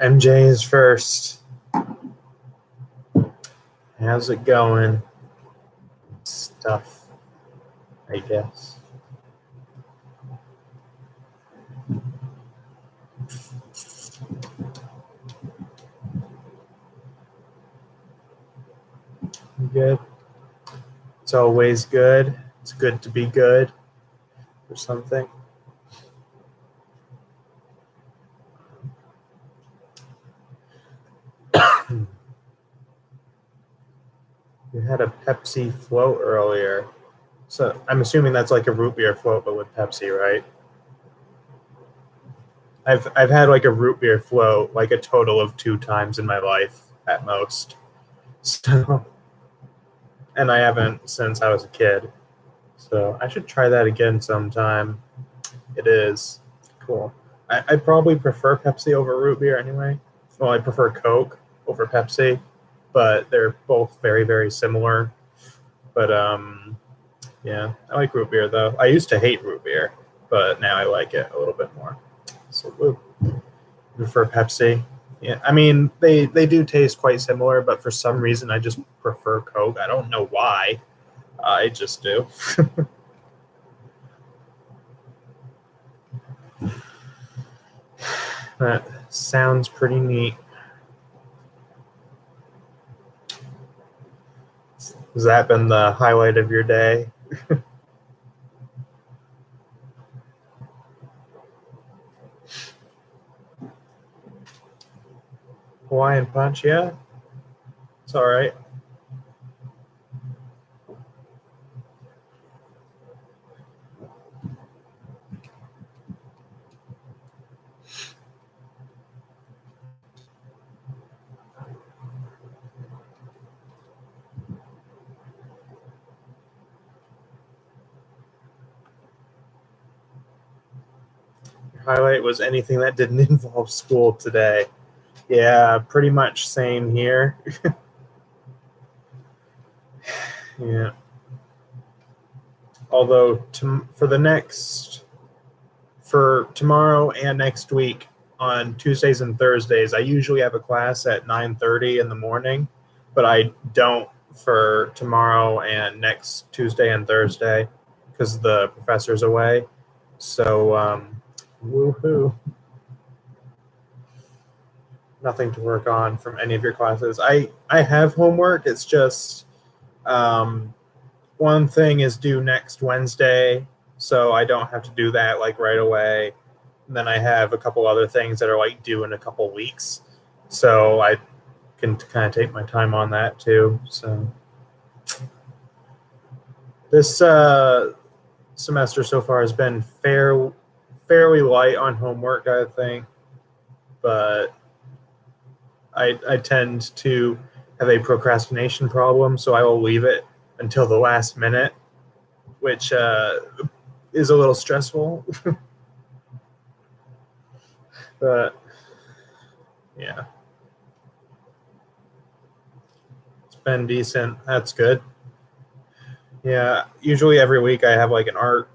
MJ is first. How's it going? Stuff, I guess. Good. It's always good. It's good to be good or something. You had a Pepsi float earlier. So I'm assuming that's like a root beer float, but with Pepsi, right? I've had like a root beer float like a total of 2 times in my life at most. So, and I haven't since I was a kid. So I should try that again sometime. It is cool. I probably prefer Pepsi over root beer anyway. Well, I prefer Coke over Pepsi, but they're both very, very similar. But yeah, I like root beer though. I used to hate root beer, but now I like it a little bit more. So woo. Prefer Pepsi. Yeah, I mean they do taste quite similar, but for some reason I just prefer Coke. I don't know why. I just do. That sounds pretty neat. Has that been the highlight of your day? Hawaiian Punch, yeah. It's all right. Your highlight was anything that didn't involve school today. Yeah, pretty much same here. Yeah. Although for tomorrow and next week on Tuesdays and Thursdays, I usually have a class at 9:30 in the morning, but I don't for tomorrow and next Tuesday and Thursday because the professor's away. So woohoo! Nothing to work on from any of your classes. I have homework. It's just one thing is due next Wednesday, so I don't have to do that like right away. And then I have a couple other things that are like due in a couple weeks, so I can kind of take my time on that too. So this semester so far has been fairly light on homework, I think, but I tend to have a procrastination problem, so I will leave it until the last minute, which is a little stressful. But yeah, it's been decent. That's good. Yeah, usually every week I have like an art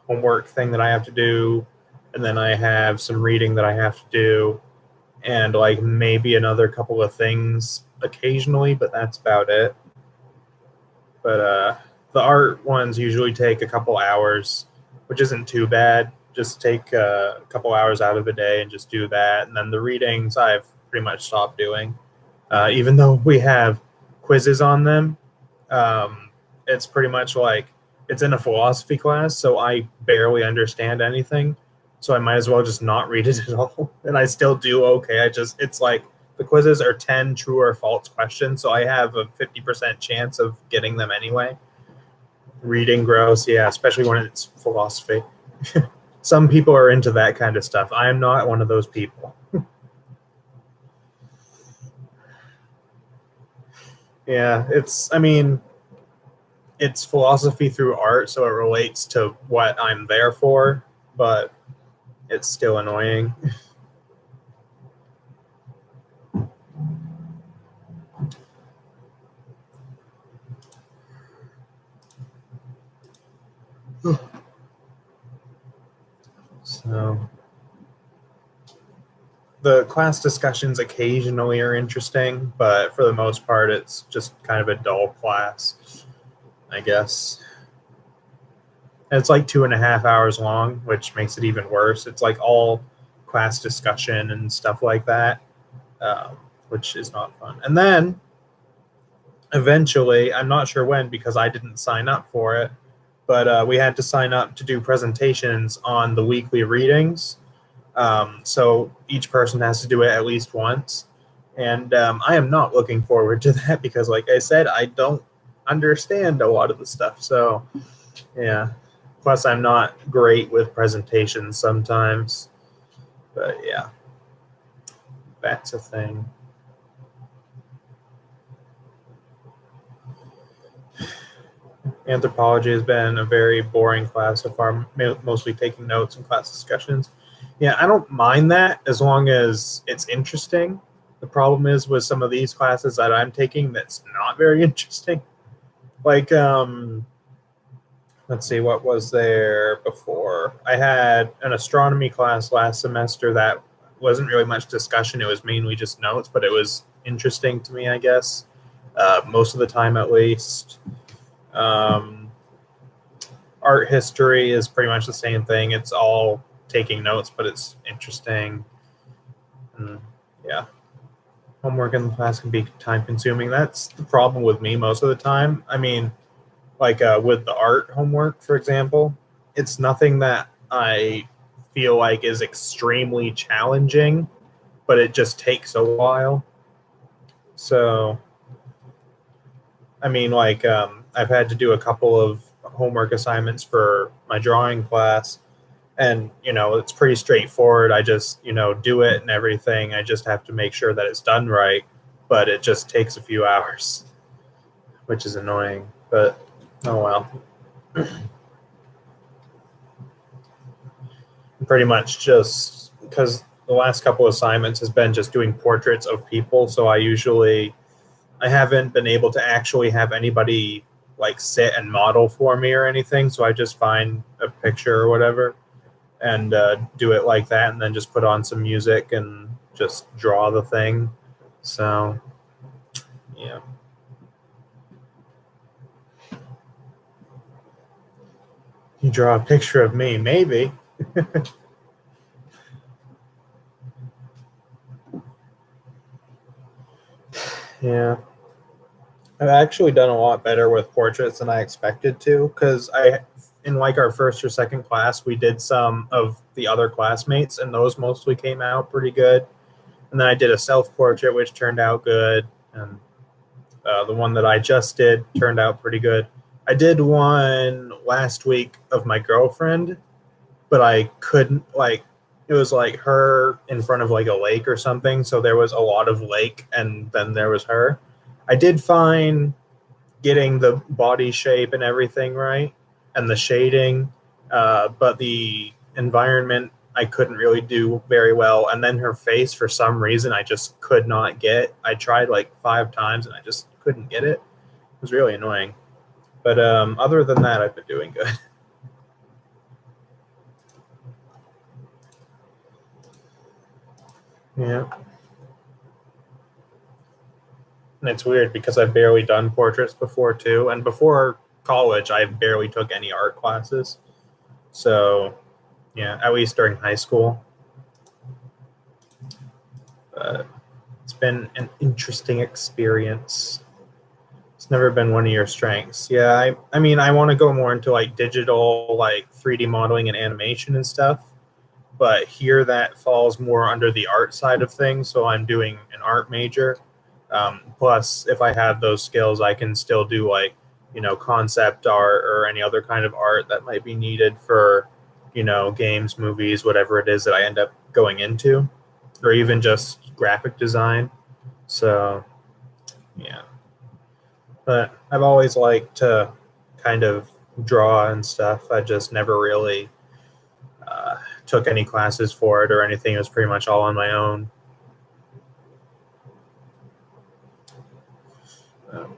homework thing that I have to do, and then I have some reading that I have to do, and like maybe another couple of things occasionally, but that's about it. But the art ones usually take a couple hours, which isn't too bad. Just take a couple hours out of a day and just do that. And then the readings I've pretty much stopped doing. Even though we have quizzes on them, it's pretty much like it's in a philosophy class, so I barely understand anything. So I might as well just not read it at all. And I still do okay. It's like the quizzes are 10 true or false questions, so I have a 50% chance of getting them anyway. Reading gross, yeah, especially when it's philosophy. Some people are into that kind of stuff. I am not one of those people. Yeah, it's philosophy through art, so it relates to what I'm there for, but it's still annoying. So the class discussions occasionally are interesting, but for the most part, it's just kind of a dull class, I guess. And it's like 2.5 hours long, which makes it even worse. It's like all class discussion and stuff like that, which is not fun. And then eventually, I'm not sure when because I didn't sign up for it, but we had to sign up to do presentations on the weekly readings. So each person has to do it at least once. And I am not looking forward to that because, like I said, I don't understand a lot of the stuff. So, yeah. Plus, I'm not great with presentations sometimes. But yeah, that's a thing. Anthropology has been a very boring class so far, mostly taking notes and class discussions. Yeah, I don't mind that as long as it's interesting. The problem is with some of these classes that I'm taking that's not very interesting. Like, let's see, what was there before? I had an astronomy class last semester that wasn't really much discussion. It was mainly just notes, but it was interesting to me, I guess, most of the time at least. Art history is pretty much the same thing. It's all taking notes, but it's interesting. And yeah. Homework in the class can be time consuming. That's the problem with me most of the time. I mean, like with the art homework, for example, it's nothing that I feel like is extremely challenging, but it just takes a while. So, I mean, like, I've had to do a couple of homework assignments for my drawing class, and it's pretty straightforward. I just do it and everything. I just have to make sure that it's done right, but it just takes a few hours, which is annoying, but oh well. Pretty much just because the last couple assignments has been just doing portraits of people, so I haven't been able to actually have anybody like sit and model for me or anything, so I just find a picture or whatever and do it like that, and then just put on some music and just draw the thing. So, yeah. You draw a picture of me, maybe. Yeah. I've actually done a lot better with portraits than I expected to, because in like our first or second class, we did some of the other classmates, and those mostly came out pretty good. And then I did a self-portrait, which turned out good, and the one that I just did turned out pretty good. I did one last week of my girlfriend, but I couldn't, like, it was like her in front of like a lake or something, so there was a lot of lake, and then there was her. I did fine getting the body shape and everything right and the shading, but the environment I couldn't really do very well. And then her face, for some reason, I just could not get. I tried like 5 times and I just couldn't get it. It was really annoying. But other than that, I've been doing good. Yeah. And it's weird because I've barely done portraits before too. And before college, I barely took any art classes. So, yeah, at least during high school. But it's been an interesting experience. It's never been one of your strengths. Yeah, I mean, I want to go more into like digital, like 3D modeling and animation and stuff. But here that falls more under the art side of things. So I'm doing an art major. Plus, if I have those skills, I can still do like, concept art or any other kind of art that might be needed for, games, movies, whatever it is that I end up going into, or even just graphic design. So, yeah. But I've always liked to kind of draw and stuff. I just never really took any classes for it or anything. It was pretty much all on my own. Um,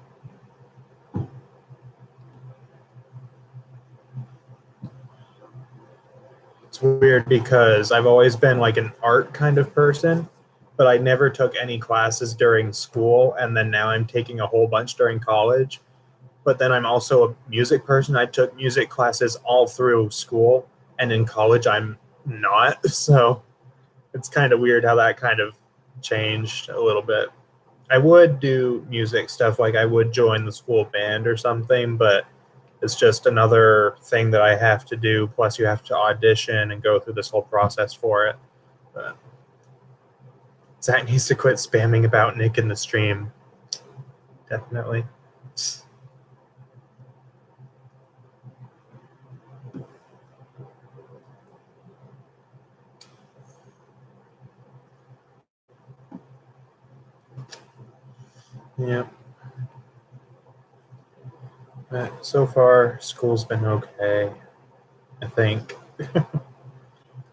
it's weird because I've always been like an art kind of person. but I never took any classes during school, and then now I'm taking a whole bunch during college. But then I'm also a music person. I took music classes all through school, and in college I'm not. So it's kind of weird how that kind of changed a little bit. I would do music stuff, like I would join the school band or something, but it's just another thing that I have to do. Plus, you have to audition and go through this whole process for it. But Zach needs to quit spamming about Nick in the stream. Definitely. Yeah. But so far, school's been okay, I think.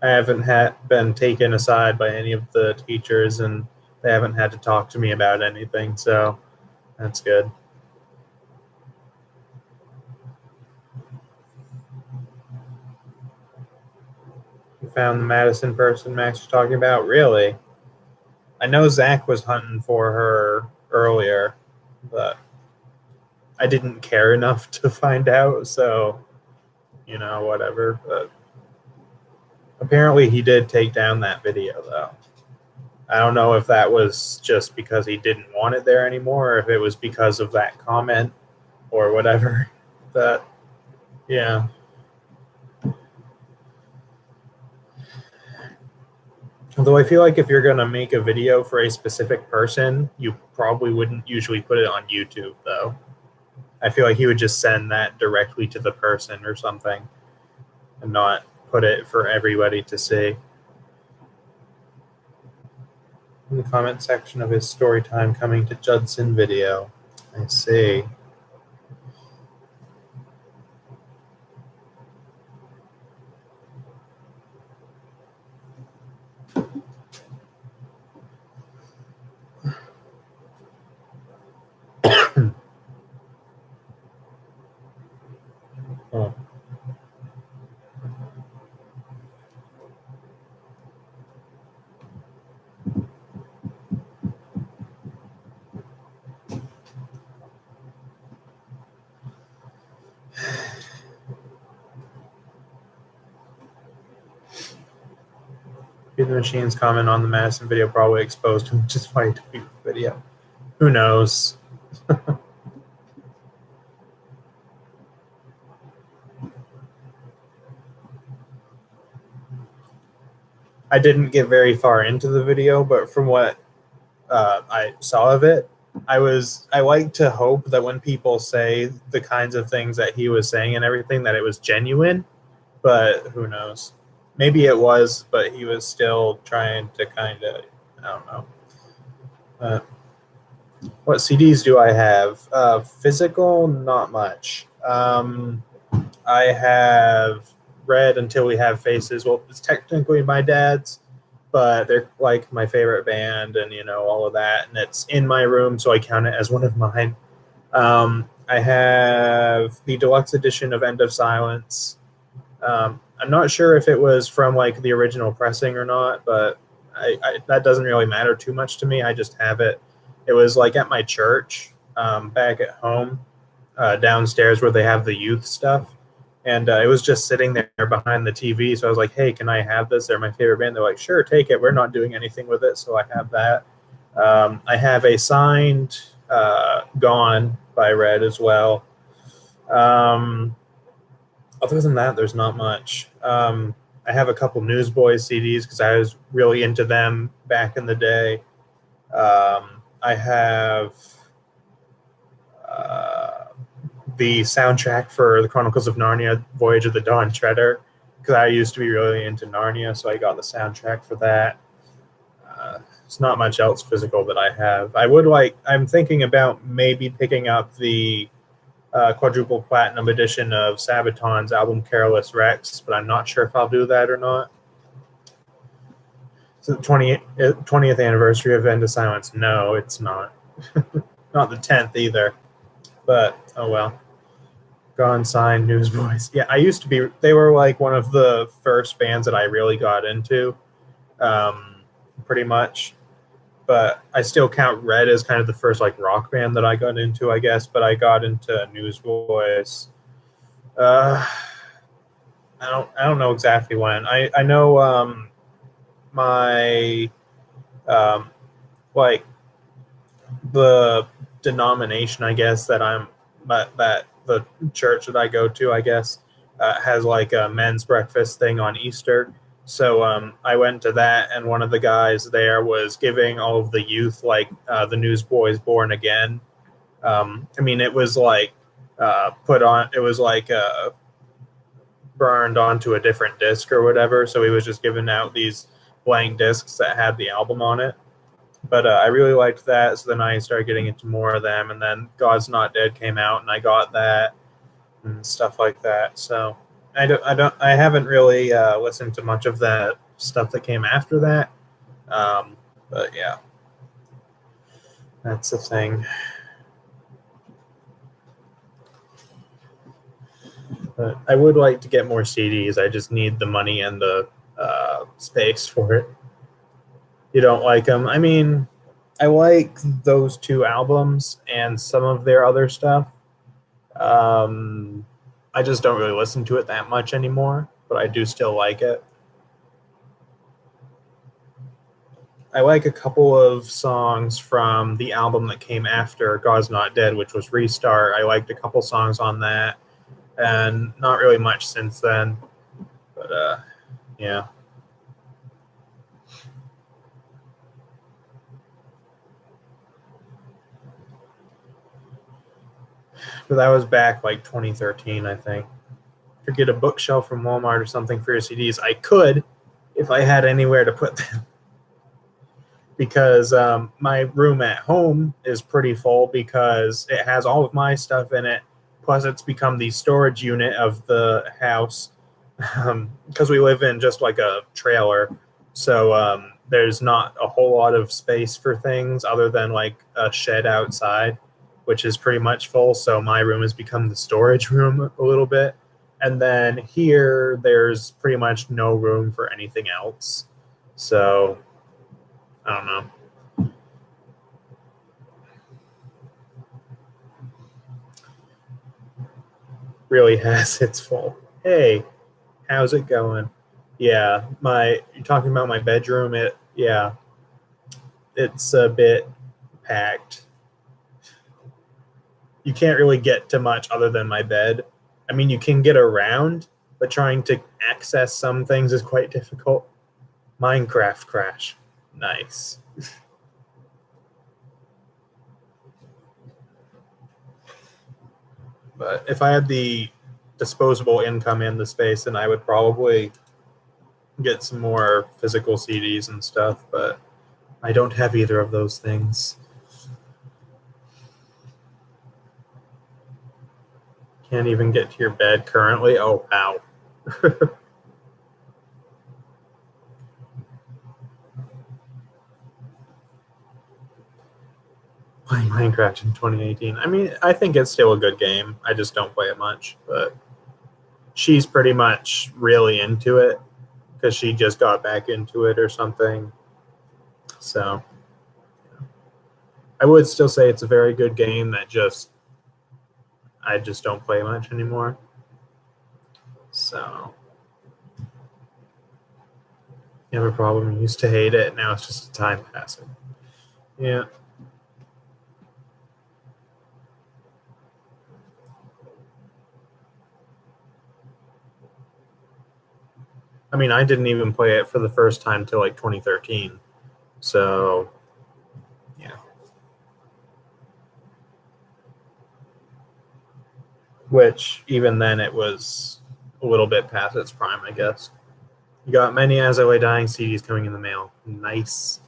I haven't been taken aside by any of the teachers, and they haven't had to talk to me about anything, so that's good. You found the Madison person Max was talking about? Really? I know Zach was hunting for her earlier, but I didn't care enough to find out, so, whatever. But apparently he did take down that video, though. I don't know if that was just because he didn't want it there anymore, or if it was because of that comment or whatever. But, yeah. Although I feel like if you're going to make a video for a specific person, you probably wouldn't usually put it on YouTube, though. I feel like he would just send that directly to the person or something and not put it for everybody to see. In the comment section of his story time coming to Judson video. I see. Oh. The Machine's comment on the Madison video probably exposed him, which is why he deleted the video. Who knows? I didn't get very far into the video, but from what I saw of it, I like to hope that when people say the kinds of things that he was saying and everything, that it was genuine, but who knows? Maybe it was, but he was still trying to kind of, I don't know. What CDs do I have? Physical, not much. I have Red Until We Have Faces. Well, it's technically my dad's, but they're like my favorite band and, all of that. And it's in my room, so I count it as one of mine. I have the deluxe edition of End of Silence. I'm not sure if it was from like the original pressing or not, but that doesn't really matter too much to me. I just have it. It was like at my church, back at home, downstairs where they have the youth stuff. And it was just sitting there behind the TV. So I was like, hey, can I have this? They're my favorite band. They're like, sure, take it. We're not doing anything with it. So I have that. I have a signed Gone by Red as well. Other than that, there's not much. I have a couple Newsboys CDs because I was really into them back in the day. I have the soundtrack for the Chronicles of Narnia, Voyage of the Dawn Treader, because I used to be really into Narnia, so I got the soundtrack for that. There's not much else physical that I have. I'm thinking about maybe picking up the quadruple platinum edition of Sabaton's album Careless Rex, but I'm not sure if I'll do that or not. So the 20th anniversary of End of Silence? No, it's not. Not the 10th either. But, oh well. Gone, signed, Newsboys. Yeah, they were like one of the first bands that I really got into, pretty much. but I still count Red as kind of the first like rock band that I got into, I guess. But I got into Newsboys. Uh, I don't know exactly when. I know my like the denomination, I guess, that I'm that the church that I go to, I guess, has like a men's breakfast thing on Easter. So I went to that, and one of the guys there was giving all of the youth like the Newsboys Born Again. I mean, it was like put on. It was like burned onto a different disc or whatever. So he was just giving out these blank discs that had the album on it. But I really liked that. So then I started getting into more of them, and then God's Not Dead came out, and I got that and stuff like that. So I haven't really listened to much of that stuff that came after that. But yeah, that's the thing. But I would like to get more CDs. I just need the money and the space for it. You don't like them? I mean, I like those two albums and some of their other stuff. I just don't really listen to it that much anymore, but I do still like it. I like a couple of songs from the album that came after God's Not Dead, which was Restart. I liked a couple songs on that, and not really much since then. But yeah. But that was back like 2013, I think. Or get a bookshelf from Walmart or something for your CDs. I could if I had anywhere to put them. Because my room at home is pretty full because it has all of my stuff in it. Plus, it's become the storage unit of the house because we live in just like a trailer. So there's not a whole lot of space for things other than like a shed outside, which is pretty much full. So my room has become the storage room a little bit. And then here, there's pretty much no room for anything else. So I don't know. Really has its full. Hey, how's it going? Yeah, you're talking about my bedroom. Yeah, it's a bit packed. You can't really get to much other than my bed. I mean, you can get around, but trying to access some things is quite difficult. Minecraft crash. Nice. But if I had the disposable income in the space, then I would probably get some more physical CDs and stuff, but I don't have either of those things. Can't even get to your bed currently. Oh, wow. Playing Minecraft in 2018. I mean, I think it's still a good game. I just don't play it much, but she's pretty much really into it because she just got back into it or something. So I would still say it's a very good game that I just don't play much anymore. So you have a problem. You used to hate it. Now it's just a time passing. Yeah. I mean, I didn't even play it for the first time till like 2013. So, yeah. Which even then it was a little bit past its prime, I guess. You got many As I Lay Dying CDs coming in the mail. Nice.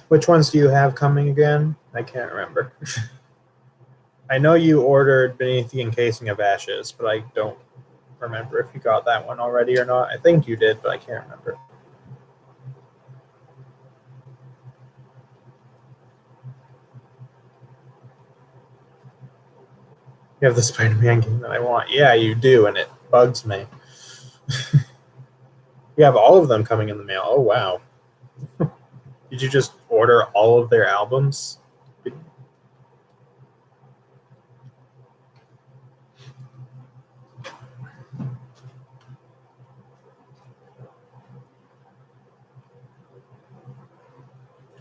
Which ones do you have coming again? I can't remember. I know you ordered Beneath the Encasing of Ashes, but I don't remember if you got that one already or not. I think you did, but I can't remember. You have the Spider-Man game that I want. Yeah, you do, and it bugs me. You have all of them coming in the mail. Oh, wow. Did you just order all of their albums?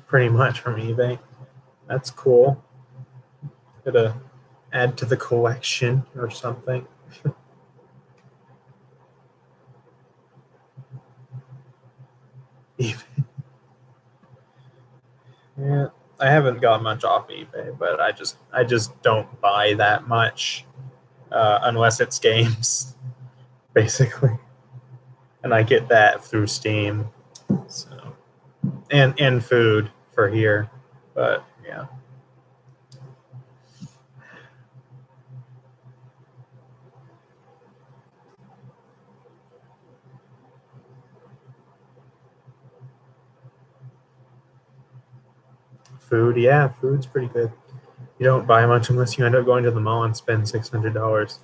Pretty much from eBay. That's cool. Gotta add to the collection or something. eBay. Yeah, I haven't got much off eBay, but I just don't buy that much unless it's games, basically, and I get that through Steam. So and food for here, but yeah. Food, yeah, food's pretty good. You don't buy much unless you end up going to the mall and spend $600.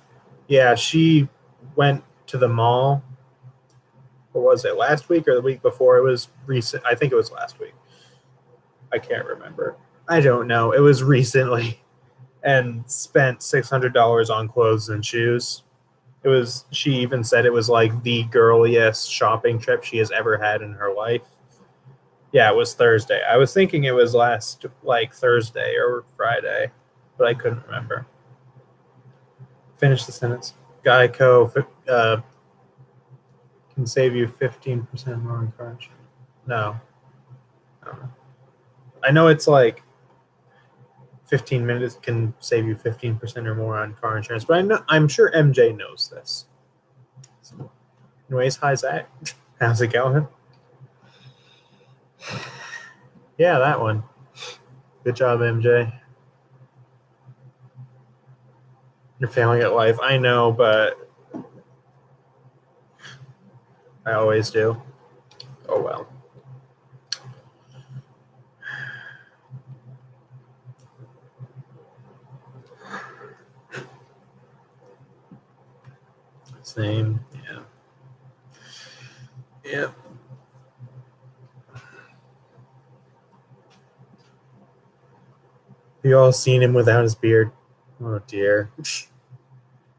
Yeah, she went to the mall. What was it, last week or the week before? It was recent. I think it was last week. I can't remember. I don't know. It was recently, and spent $600 on clothes and shoes. It was. She even said it was like the girliest shopping trip she has ever had in her life. Yeah, it was Thursday. I was thinking it was last like Thursday or Friday, but I couldn't remember. Finish the sentence. Geico can save you 15% more on car insurance. No, I don't know. I know it's like 15 minutes can save you 15% or more on car insurance, but I'm sure MJ knows this. So, anyways, hi Zach. How's it going? Yeah, that one. Good job, MJ. You're failing at life. I know, but I always do. Oh well. Same. Yeah. Yep. You all seen him without his beard? Oh dear.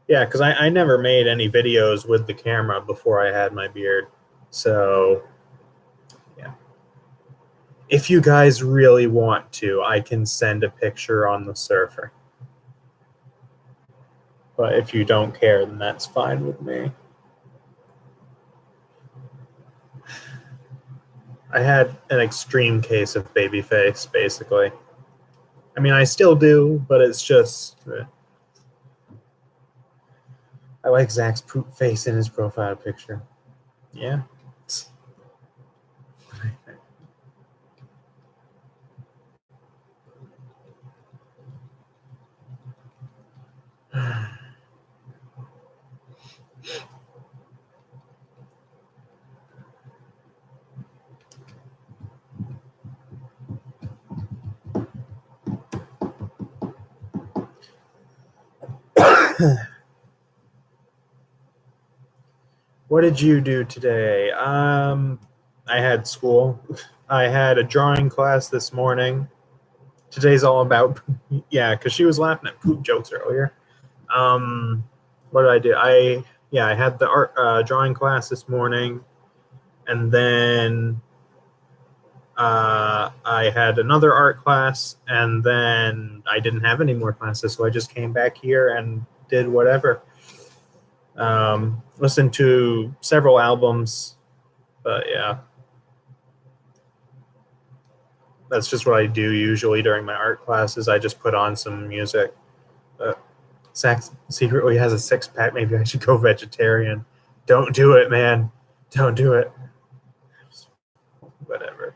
Yeah, because I never made any videos with the camera before I had my beard. So, yeah. If you guys really want to, I can send a picture on the surfer. But if you don't care, then that's fine with me. I had an extreme case of baby face, basically. I mean, I still do, but it's just. I like Zach's poop face in his profile picture. Yeah. What did you do today? I had school. I had a drawing class this morning. Today's all about yeah, because she was laughing at poop jokes earlier. What did I do? I had the art drawing class this morning, and then I had another art class, and then I didn't have any more classes, so I just came back here and did whatever. Listened to several albums, but yeah, that's just what I do usually during my art classes. I just put on some music. But Zach secretly has a six-pack. Maybe I should go vegetarian. Don't do it, man. Don't do it. Whatever.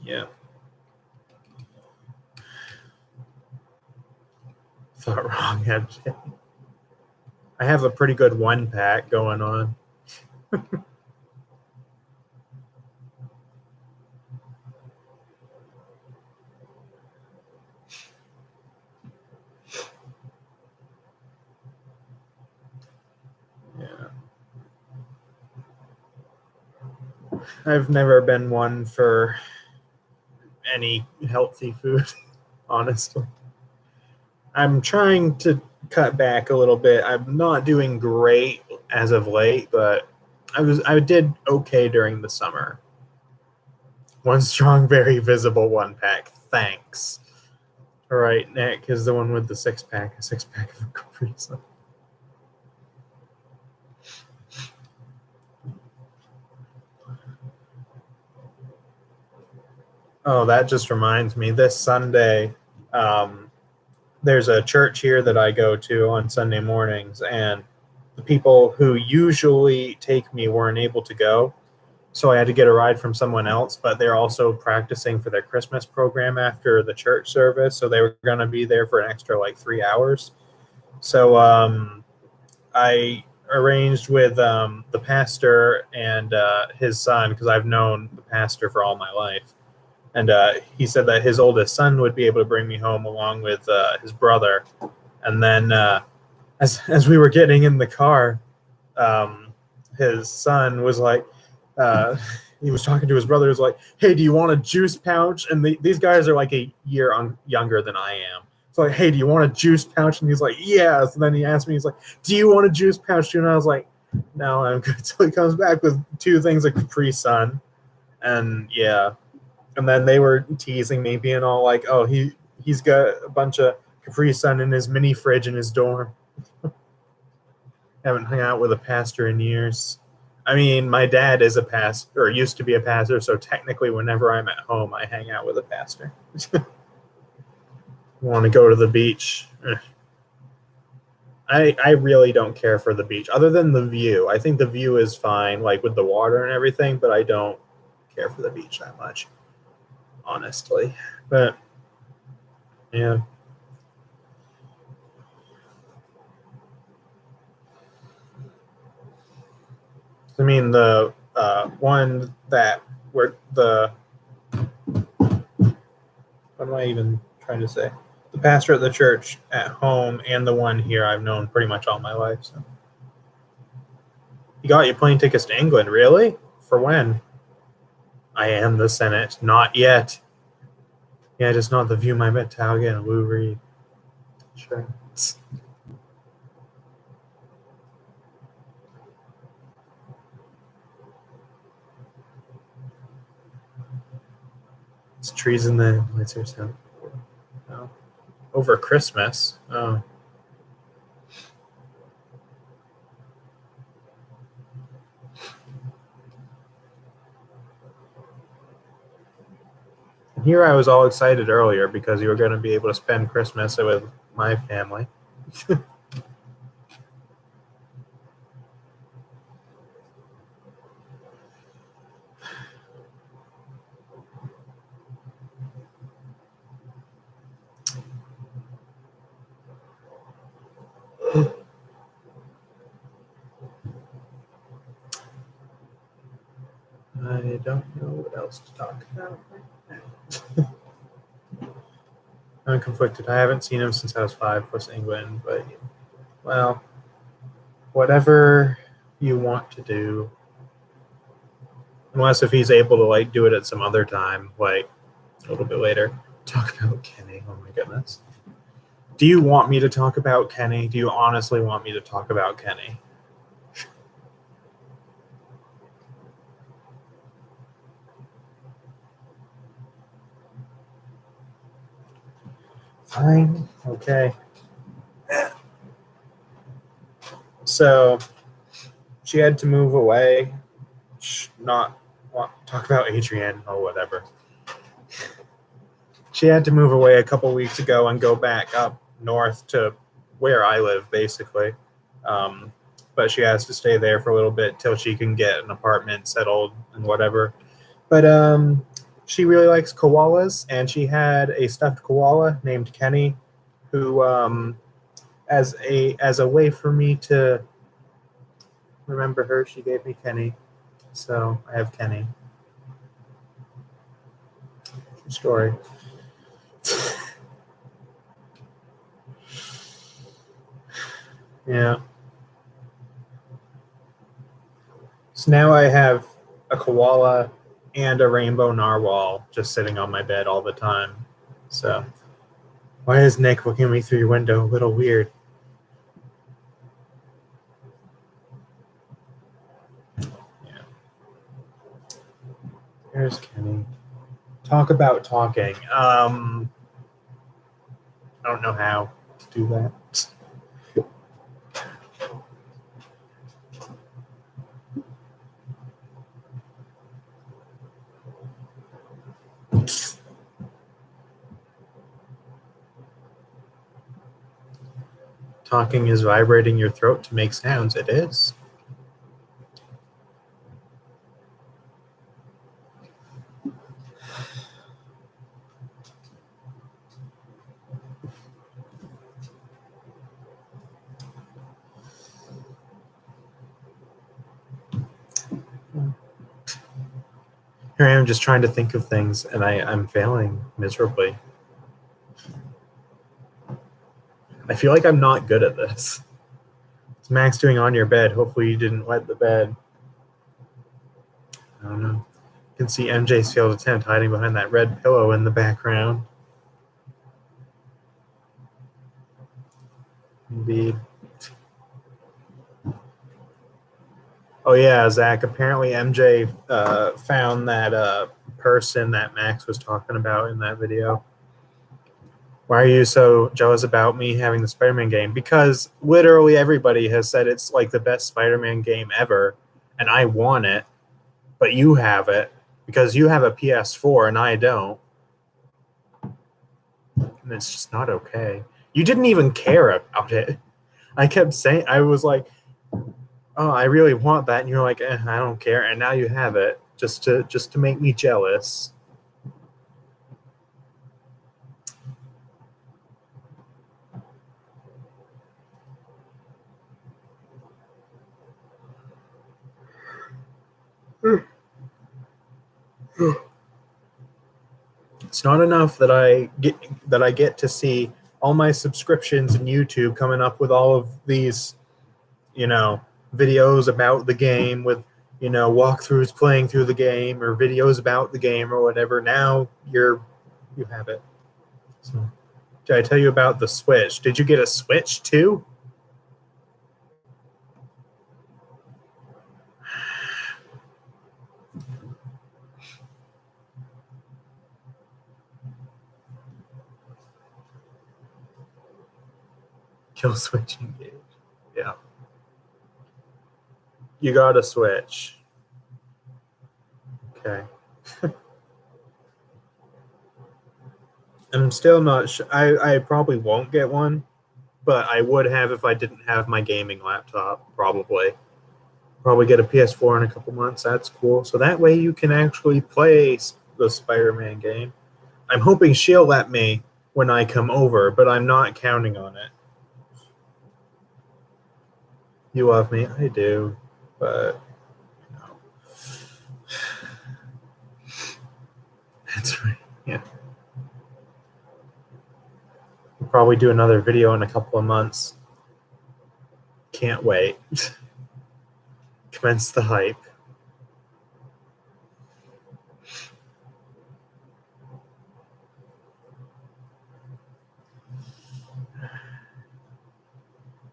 Yeah. Thought wrong, MJ. I have a pretty good one pack going on. I've never been one for any healthy food, honestly. I'm trying to cut back a little bit. I'm not doing great as of late, but I did okay during the summer. One strong, very visible one pack. Thanks. All right, Nick is the one with the six pack. A six pack of Capri Sun. Oh, that just reminds me. This Sunday, there's a church here that I go to on Sunday mornings, and the people who usually take me weren't able to go. So I had to get a ride from someone else, but they're also practicing for their Christmas program after the church service. So they were going to be there for an extra like 3 hours. So I arranged with the pastor and his son, because I've known the pastor for all my life. And he said that his oldest son would be able to bring me home along with his brother. And then as we were getting in the car, his son was like, he was talking to his brother. He was like, "Hey, do you want a juice pouch?" And these guys are like a year younger than I am. So like, "Hey, do you want a juice pouch?" And he's like, "Yes." And then he asked me, he's like, "Do you want a juice pouch too?" And I was like, "No, I'm good." So he comes back with 2 things of Capri Sun, and yeah. And then they were teasing me, being all like, "Oh, he's got a bunch of Capri Sun in his mini fridge in his dorm." Haven't hung out with a pastor in years. I mean, my dad is a pastor, or used to be a pastor, so technically whenever I'm at home, I hang out with a pastor. Want to go to the beach. I really don't care for the beach, other than the view. I think the view is fine, like with the water and everything, but I don't care for the beach that much, honestly. But, yeah. I mean, the one that where the what am I even trying to say? The pastor at the church at home and the one here I've known pretty much all my life. So, you got your plane tickets to England, really? For when? I am the Senate. Not yet. Yeah, just not the View My Battalion and Lou Reed. Sure. It's trees in the lights are sound. Oh. Over Christmas. Oh. Here I was all excited earlier because you were going to be able to spend Christmas with my family. I don't know what else to talk about right now. I'm conflicted. I haven't seen him since I was 5, plus England, but, well, whatever you want to do. Unless if he's able to, like, do it at some other time, like, a little bit later. Talk about Kenny. Oh, my goodness. Do you want me to talk about Kenny? Do you honestly want me to talk about Kenny? Fine. Okay. So she had to move away. Not talk about Adrienne or whatever. She had to move away a couple weeks ago and go back up north to where I live, basically. But she has to stay there for a little bit till she can get an apartment settled and whatever. But she really likes koalas, and she had a stuffed koala named Kenny, who, as a way for me to remember her, she gave me Kenny. So I have Kenny. True story. Yeah. So now I have a koala and a rainbow narwhal just sitting on my bed all the time. So, why is Nick looking at me through your window a little weird? Yeah. There's Kenny. Talk about talking. I don't know how to do that. Talking is vibrating your throat to make sounds. It is. Here I am just trying to think of things, and I'm failing miserably. I feel like I'm not good at this. What's Max doing on your bed? Hopefully you didn't wet the bed. I don't know. You can see MJ's failed attempt hiding behind that red pillow in the background. Indeed. Oh yeah, Zach. Apparently MJ found that person that Max was talking about in that video. Why are you so jealous about me having the Spider-Man game? Because literally everybody has said it's like the best Spider-Man game ever, and I want it, but you have it because you have a PS4 and I don't. And it's just not okay. You didn't even care about it. I kept saying, I was like, oh, I really want that, and you're like, I don't care, and now you have it just to make me jealous. It's not enough that I get to see all my subscriptions in YouTube coming up with all of these, videos about the game with, walkthroughs playing through the game or videos about the game or whatever. Now you have it. So, did I tell you about the Switch? Did you get a Switch too? Kill Switch engage. Yeah. You got a Switch. Okay. And I'm still not sure. I probably won't get one, but I would have if I didn't have my gaming laptop, probably. Probably get a PS4 in a couple months. That's cool. So that way you can actually play the Spider-Man game. I'm hoping she'll let me when I come over, but I'm not counting on it. You love me? I do, but that's right. Yeah. We'll probably do another video in a couple of months. Can't wait. Commence the hype.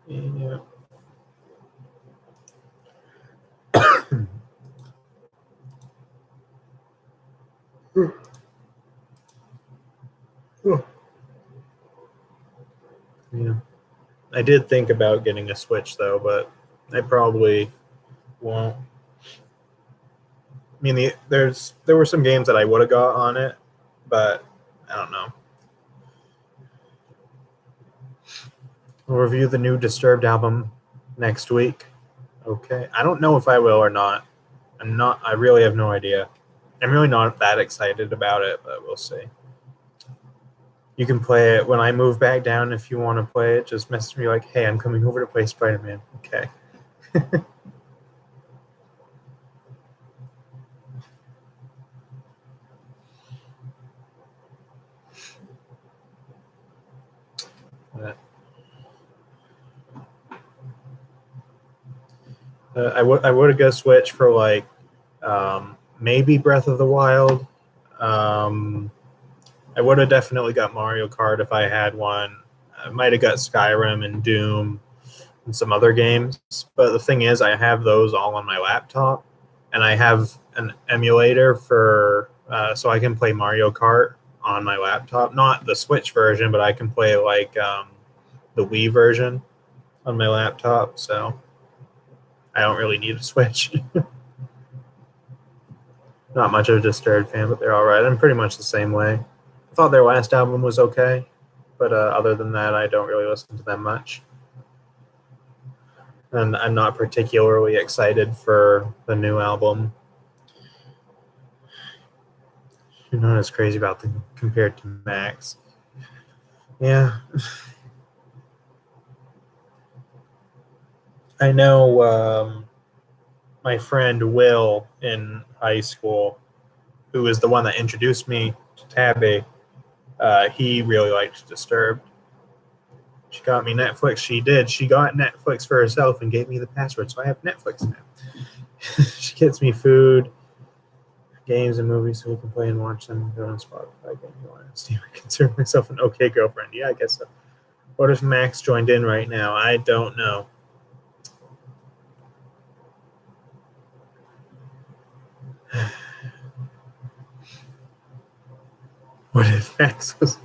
Yeah. Yeah. I did think about getting a Switch though, but I probably won't. I mean, there were some games that I would have got on it, but I don't know. We'll review the new Disturbed album next week. Okay. I don't know if I will or not. I really have no idea. I'm really not that excited about it, but we'll see. You can play it when I move back down if you want to play it. Just message me like, hey, I'm coming over to play Spider-Man. Okay. I would have got a Switch for like Maybe Breath of the Wild. I would have definitely got Mario Kart if I had one. I might have got Skyrim and Doom and some other games. But the thing is, I have those all on my laptop, and I have an emulator for so I can play Mario Kart on my laptop. Not the Switch version, but I can play like the Wii version on my laptop. So I don't really need a Switch. Not much of a Disturbed fan, but they're all right. I'm pretty much the same way. I thought their last album was okay, but other than that, I don't really listen to them much. And I'm not particularly excited for the new album. You're not as crazy about them compared to Max. Yeah. I know my friend Will in high school, who was the one that introduced me to Tabby, he really liked Disturbed. She got me Netflix. She did. She got Netflix for herself and gave me the password, so I have Netflix now. She gets me food, games, and movies so we can play and watch them. Go on Spotify. I consider myself an okay girlfriend. Yeah, I guess so. What if Max joined in right now? I don't know. What if Max was...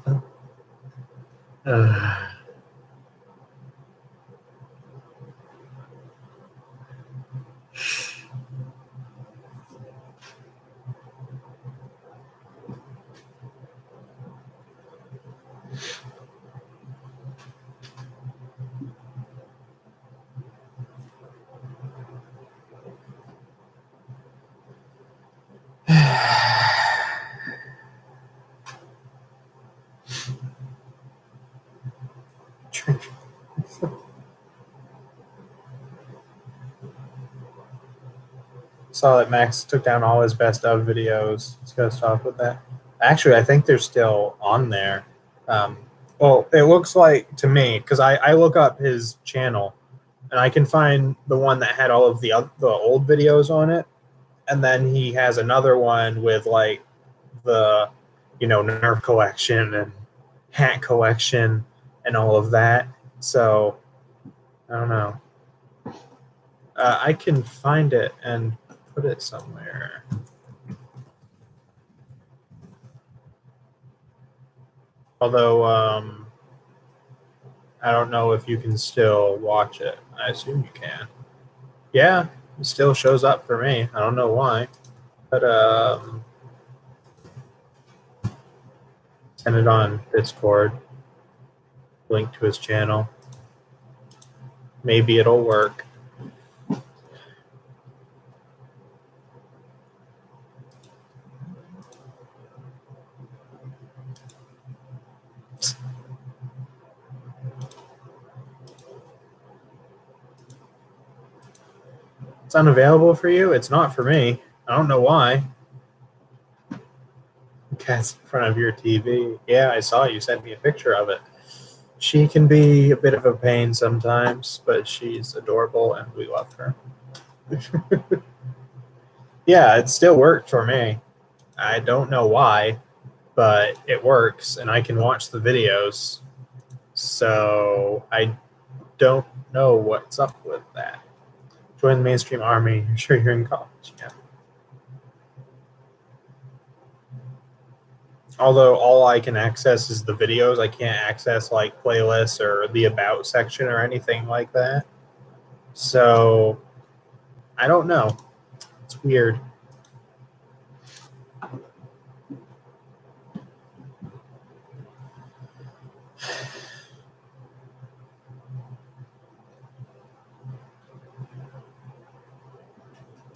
Saw that Max took down all his best of videos. Let's go stop with that. Actually, I think they're still on there. Well, it looks like to me, because I look up his channel, and I can find the one that had all of the old videos on it, and then he has another one with like the Nerf collection and hat collection and all of that. So I don't know. I can find it and put it somewhere. Although I don't know if you can still watch it. I assume you can. Yeah, it still shows up for me. I don't know why. But send it on Discord. Link to his channel. Maybe it'll work. It's unavailable for you? It's not for me. I don't know why. Cat's in front of your TV. Yeah, I saw you sent me a picture of it. She can be a bit of a pain sometimes, but she's adorable and we love her. Yeah, it still worked for me. I don't know why, but it works and I can watch the videos. So I don't know what's up with that. Join the mainstream army. You're sure you're in college. Yeah. Although all I can access is the videos, I can't access like playlists or the about section or anything like that. So I don't know. It's weird.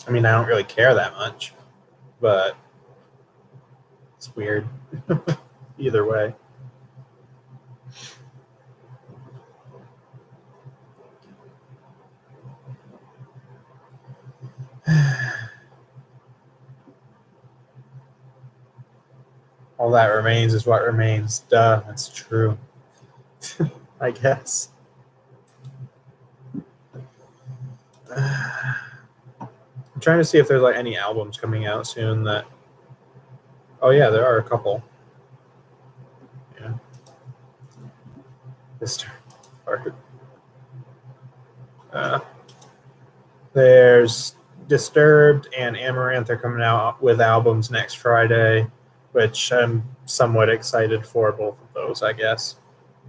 I mean, I don't really care that much, but it's weird. Either way. All that remains is what remains. Duh, that's true. I guess. I'm trying to see if there's like any albums coming out soon that. Oh yeah, there are a couple. Yeah. There's Disturbed and Amaranth are coming out with albums next Friday, which I'm somewhat excited for both of those, I guess.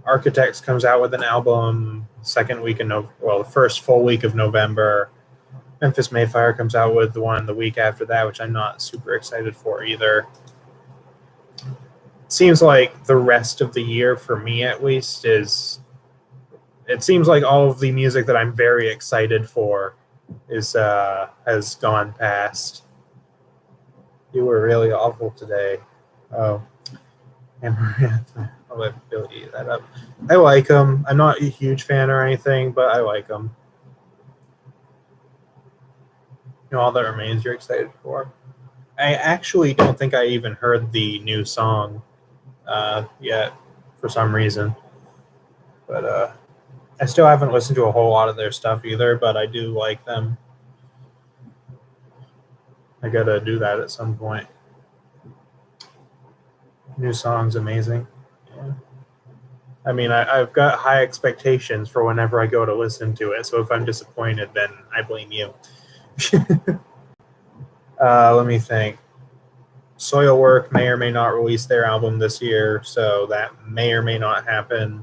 Architects comes out with an album second week in the first full week of November. Memphis Mayfire comes out with one the week after that, which I'm not super excited for either. It seems like the rest of the year, for me at least, it seems like all of the music that I'm very excited for has gone past. You were really awful today. Oh, Amaranth. I'll let Billy eat that up. I like them. I'm not a huge fan or anything, but I like them. All that remains you're excited for. I actually don't think I even heard the new song yet for some reason. But I still haven't listened to a whole lot of their stuff either, but I do like them. I gotta do that at some point. New song's amazing. Yeah. I mean, I've got high expectations for whenever I go to listen to it, so if I'm disappointed, then I blame you. Let me think. Soilwork may or may not release their album this year, so that may or may not happen.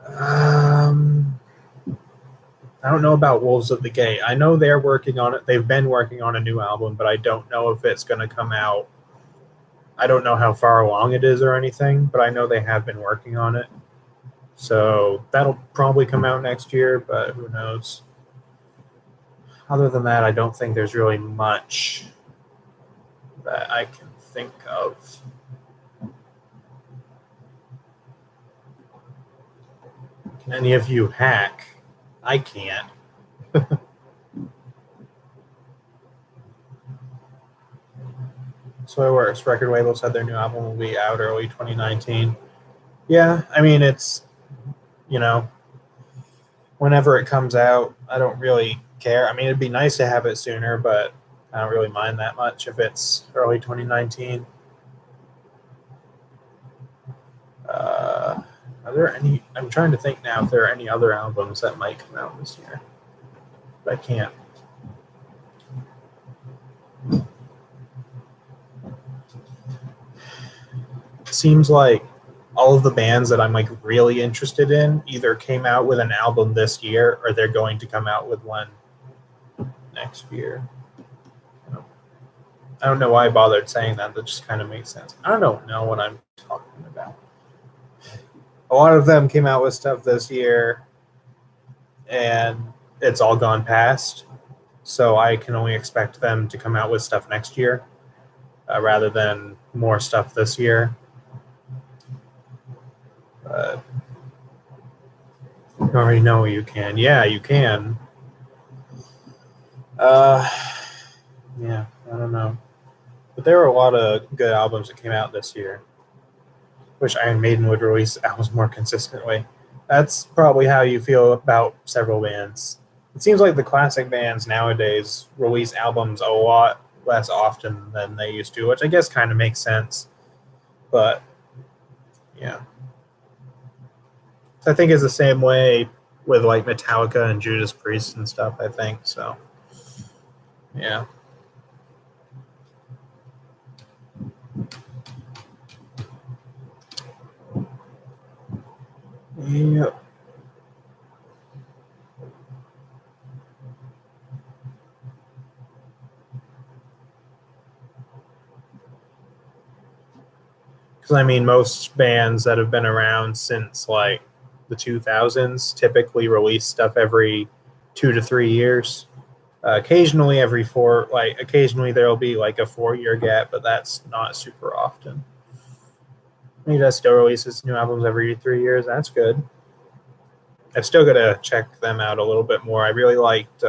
I don't know about Wolves of the Gate. I know they're working on it. They've been working on a new album, but I don't know if it's going to come out. I don't know how far along it is or anything, but I know they have been working on it. So that'll probably come out next year, but who knows? Other than that, I don't think there's really much that I can think of. Can any of you hack? I can't. So it works. Record label said their new album will be out early 2019. Yeah, I mean, it's, whenever it comes out, I don't really care. I mean, it'd be nice to have it sooner, but I don't really mind that much if it's early 2019. Are there any? I'm trying to think now if there are any other albums that might come out this year, but I can't. It seems like all of the bands that I'm like really interested in either came out with an album this year or they're going to come out with one next year. I don't know why I bothered saying that. That just kind of makes sense. I don't know what I'm talking about. A lot of them came out with stuff this year, and it's all gone past. So I can only expect them to come out with stuff next year rather than more stuff this year. You already know you can. Yeah, you can. Yeah, I don't know. But there were a lot of good albums that came out this year. Wish Iron Maiden would release albums more consistently. That's probably how you feel about several bands. It seems like the classic bands nowadays release albums a lot less often than they used to, which I guess kind of makes sense. But, yeah. I think it's the same way with like Metallica and Judas Priest and stuff, I think. So, yeah. Yep. Because I mean, most bands that have been around since like the 2000s typically release stuff every 2 to 3 years. Occasionally every 4, like occasionally there'll be like a 4-year gap, but that's not super often. Mita still releases new albums every 3 years. That's good. I've still got to check them out a little bit more. I really liked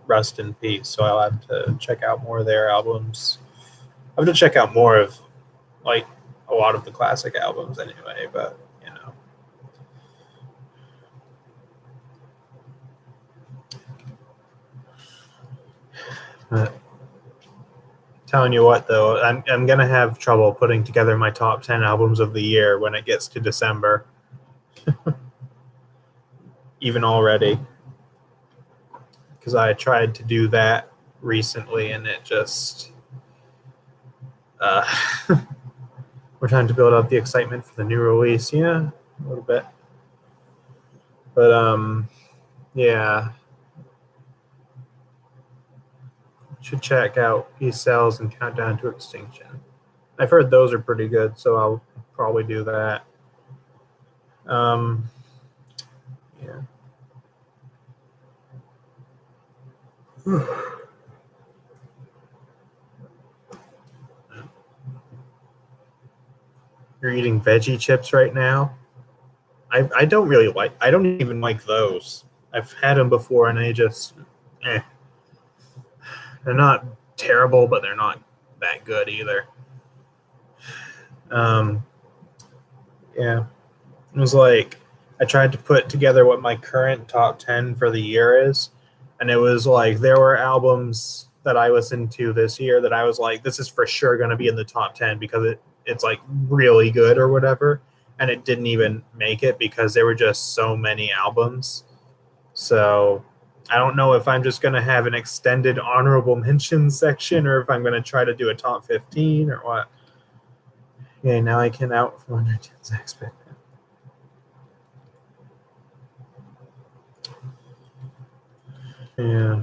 Rust in Peace, so I'll have to check out more of their albums. I have to check out more of like a lot of the classic albums anyway, but But telling you what, though, I'm gonna have trouble putting together my top 10 albums of the year when it gets to December, even already, because I tried to do that recently and it just uh, we're trying to build up the excitement for the new release. Yeah, a little bit, but yeah, should check out Peace Cells and Countdown to Extinction. I've heard those are pretty good, so I'll probably do that. Yeah. You're eating veggie chips right now. I don't really like. I don't even like those. I've had them before, and they just, eh. They're not terrible, but they're not that good either. Um, yeah, it was like I tried to put together what my current top 10 for the year is, and it was like there were albums that I listened to this year that I was like, this is for sure going to be in the top 10 because it's like really good or whatever, and it didn't even make it because there were just so many albums. So I don't know if I'm just going to have an extended honorable mention section or if I'm going to try to do a top 15 or what. Okay, now I can out 410 Zach Spit. Yeah.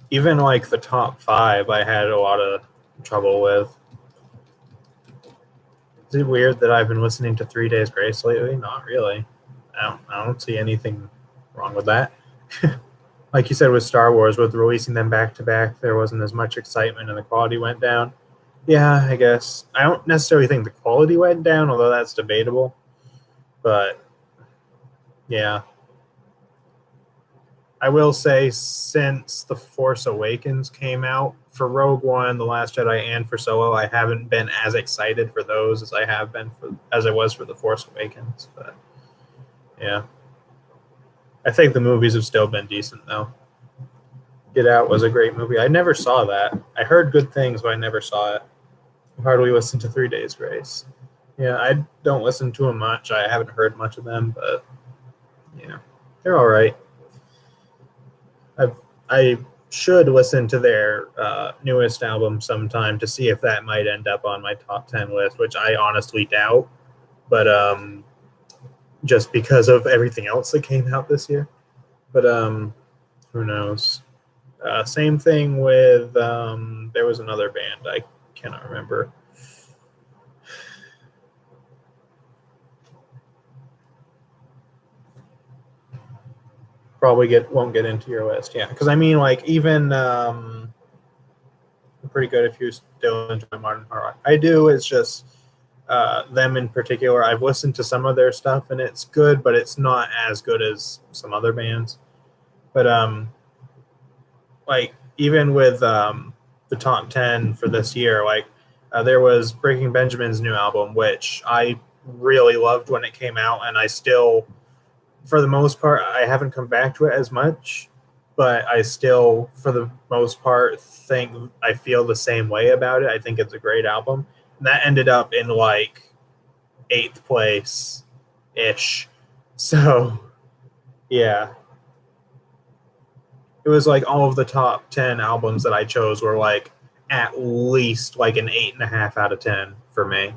Even like the top 5, I had a lot of trouble with. Is it weird that I've been listening to 3 Days Grace lately? Not really. I don't see anything wrong with that. Like you said with Star Wars, with releasing them back to back, there wasn't as much excitement and the quality went down. Yeah, I guess. I don't necessarily think the quality went down, although that's debatable. But yeah. I will say, since The Force Awakens came out, for Rogue One, The Last Jedi, and for Solo, I haven't been as excited for those as I have been as I was for The Force Awakens. But yeah, I think the movies have still been decent though. Get Out was a great movie. I never saw that. I heard good things, but I never saw it. I hardly listened to 3 Days Grace. Yeah, I don't listen to them much. I haven't heard much of them, but yeah, they're all right. I should listen to their newest album sometime to see if that might end up on my top 10 list, which I honestly doubt, but just because of everything else that came out this year. But who knows? Same thing with there was another band I cannot remember. Probably won't get into your list, yeah. Because I mean, like even pretty good if you still enjoy modern hard rock. I do. It's just them in particular. I've listened to some of their stuff and it's good, but it's not as good as some other bands. But like even with the top 10 for this year, like there was Breaking Benjamin's new album, which I really loved when it came out, and I still, for the most part, I haven't come back to it as much, but I still, for the most part, think I feel the same way about it. I think it's a great album. And that ended up in like 8th place ish. So, yeah. It was like all of the top 10 albums that I chose were like at least like an 8.5 out of 10 for me.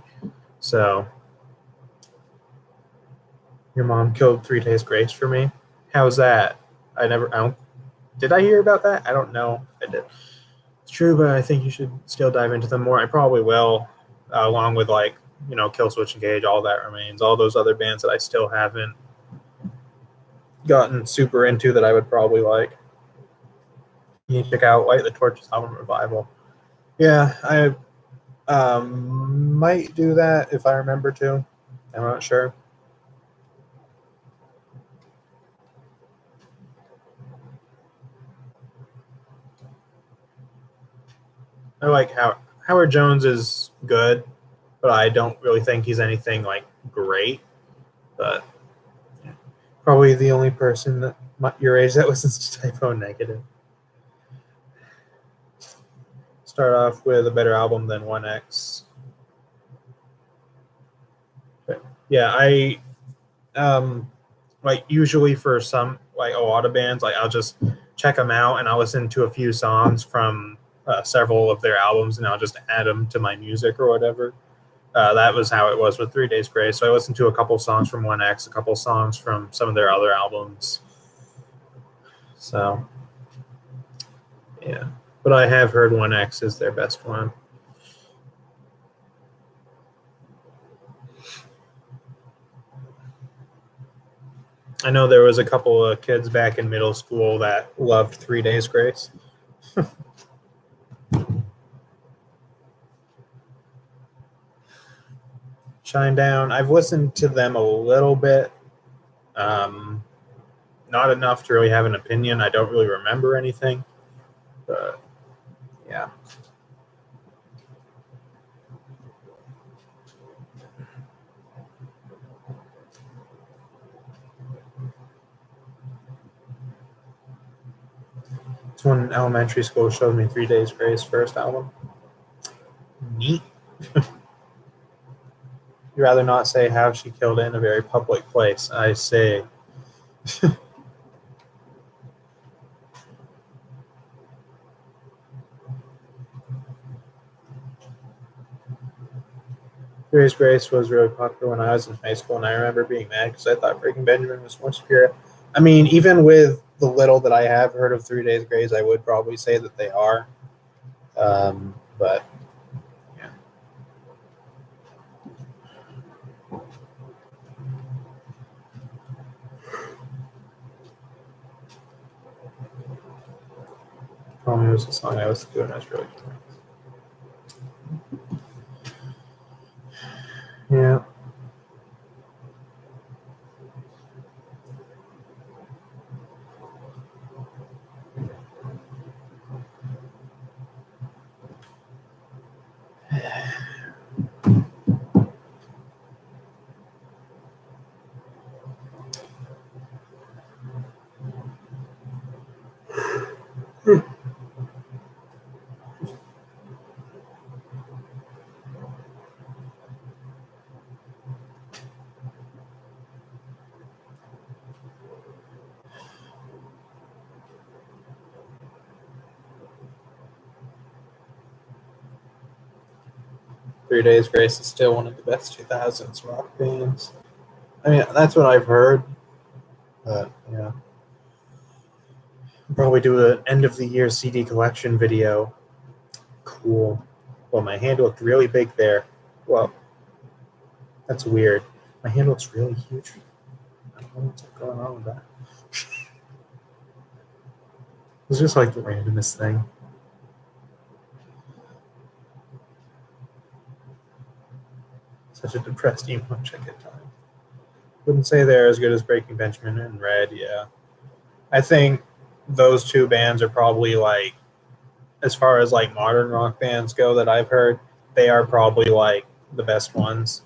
So, your mom killed 3 Days Grace for me. How's that? Did I hear about that? I don't know. I did. It's true, but I think you should still dive into them more. I probably will, along with like, Killswitch Engage, All That Remains, all those other bands that I still haven't gotten super into that I would probably like. You check out Light the Torches album Revival. Yeah, I might do that if I remember to. I'm not sure. I like Howard Jones is good, but I don't really think he's anything like great. But yeah, probably the only person that your age that listens to Type O Negative. start off with a better album than 1X. Yeah, I like usually for some like a lot of bands, like I'll just check them out and I'll listen to a few songs from several of their albums and I'll just add them to my music or whatever. That was how it was with 3 Days Grace. So I listened to a couple songs from 1X, a couple songs from some of their other albums. So yeah, but I have heard 1X is their best one. I know there was a couple of kids back in middle school that loved 3 Days Grace. Shinedown, I've listened to them a little bit. Not enough to really have an opinion. I don't really remember anything. But yeah. Someone in elementary school showed me 3 Days Grace first album. Neat. You'd rather not say how she killed it in a very public place. I say. 3 Days Grace was really popular when I was in high school, and I remember being mad because I thought Breaking Benjamin was more superior. I mean, even with the little that I have heard of 3 Days Grace, I would probably say that they are. But yeah. Probably was the song I was doing. I was really curious. Yeah. Hmm. 3 Days Grace is still one of the best 2000s rock bands. I mean, that's what I've heard. But yeah. I'll probably do an end of the year CD collection video. Cool. Well, my hand looked really big there. Well, that's weird. My hand looks really huge. I don't know what's going on with that. It's just like the randomest thing. Such a depressed emo chick at times. Wouldn't say they're as good as Breaking Benjamin and Red, yeah. I think those two bands are probably like, as far as like modern rock bands go that I've heard, they are probably like the best ones.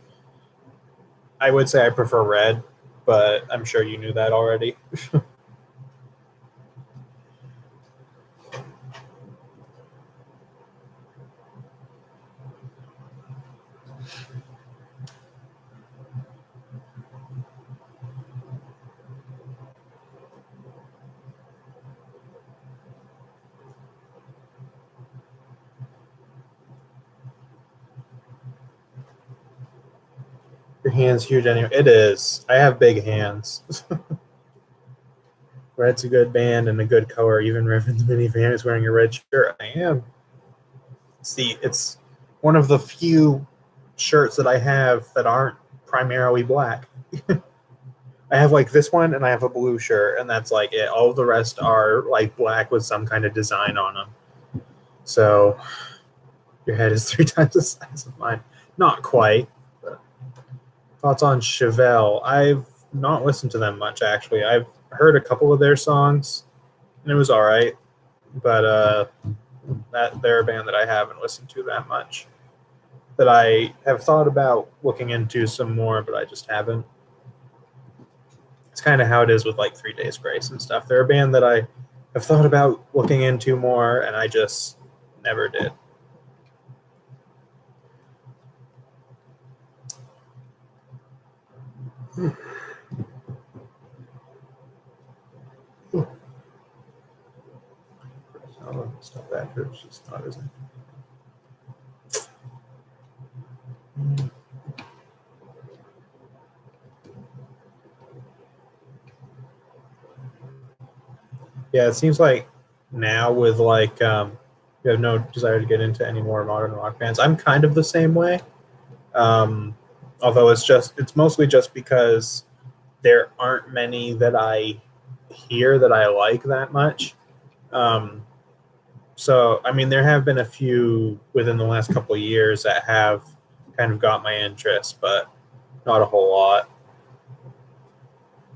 I would say I prefer Red, but I'm sure you knew that already. 'Your hand's huge anyway. It is. I have big hands. Red's a good band and a good color. Even Reverend the Minivan is wearing a red shirt. I am. It's one of the few shirts that I have that aren't primarily black. I have like this one and I have a blue shirt, and that's like it. All of the rest are like black with some kind of design on them. So your head is 3 times the size of mine. Not quite. But thoughts on Chevelle? I've not listened to them much, actually. I've heard a couple of their songs, and it was all right. But they're a band that I haven't listened to that much. That I have thought about looking into some more, but I just haven't. It's kind of how it is with like 3 Days Grace and stuff. They're a band that I have thought about looking into more, and I just never did. Oh, it's not that good. It's just not, isn't it? Yeah, it seems like now with like you have no desire to get into any more modern rock bands. I'm kind of the same way. Um, Although it's mostly just because there aren't many that I hear that I like that much. Um, so I mean, there have been a few within the last couple of years that have kind of got my interest, but not a whole lot.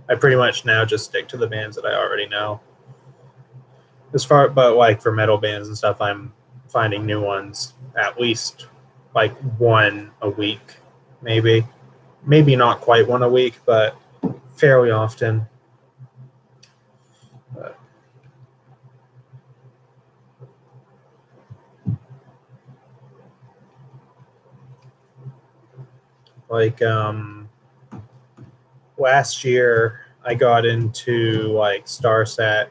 I pretty much now just stick to the bands that I already know. But like for metal bands and stuff, I'm finding new ones at least like one a week, maybe not quite one a week, but fairly often. But like last year, I got into like Starset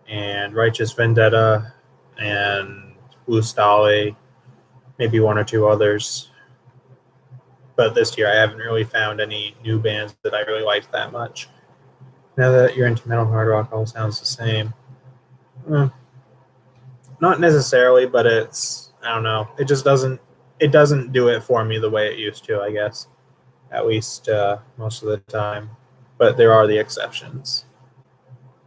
and Righteous Vendetta and Blue Stale, maybe one or two others. But this year, I haven't really found any new bands that I really liked that much. Now that you're into metal hard rock, all sounds the same. Not necessarily, but it's, I don't know. It doesn't do it for me the way it used to, I guess. At least most of the time. But there are the exceptions.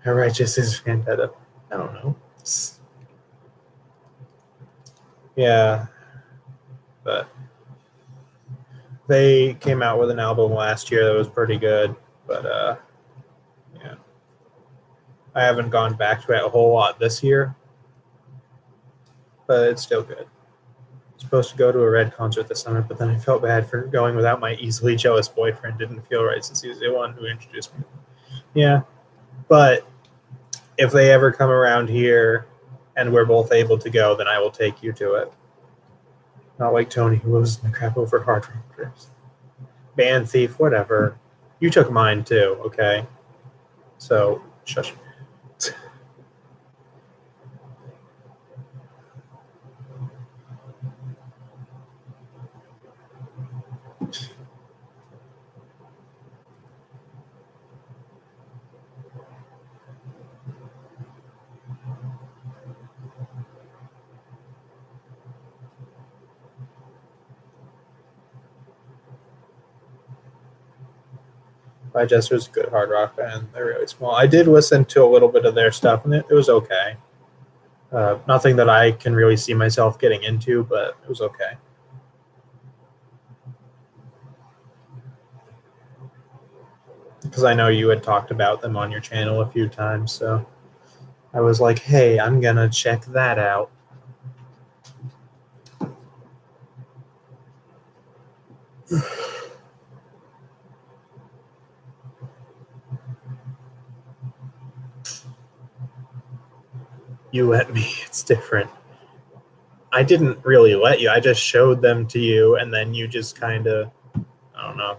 How righteous is Vendetta? I don't know. Yeah, but they came out with an album last year that was pretty good, but yeah. I haven't gone back to it a whole lot this year, but it's still good. Supposed to go to a Red concert this summer, but then I felt bad for going without my easily jealous boyfriend. Didn't feel right since he was the one who introduced me. Yeah, but if they ever come around here and we're both able to go, then I will take you to it. Not like Tony, who loses my crap over hard rock trips. Band thief, whatever. You took mine too, okay? So, shush. Jester's a good hard rock band. They're really small. I did listen to a little bit of their stuff, and it was okay. Nothing that I can really see myself getting into, but it was okay. Because I know you had talked about them on your channel a few times, so I was like, hey, I'm going to check that out. You let me. It's different. I didn't really let you. I just showed them to you, and then you just kind of, I don't know.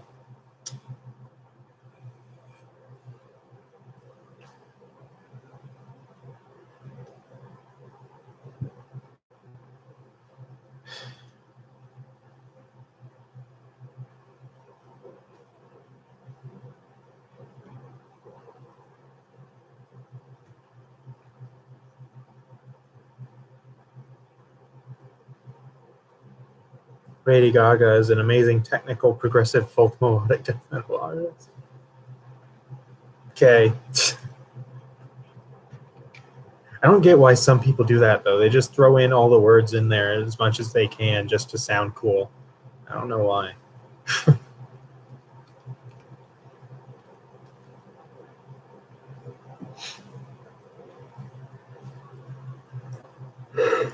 Lady Gaga is an amazing technical progressive folk melodic death metal artist. Okay. I don't get why some people do that though. They just throw in all the words in there as much as they can just to sound cool. I don't know why.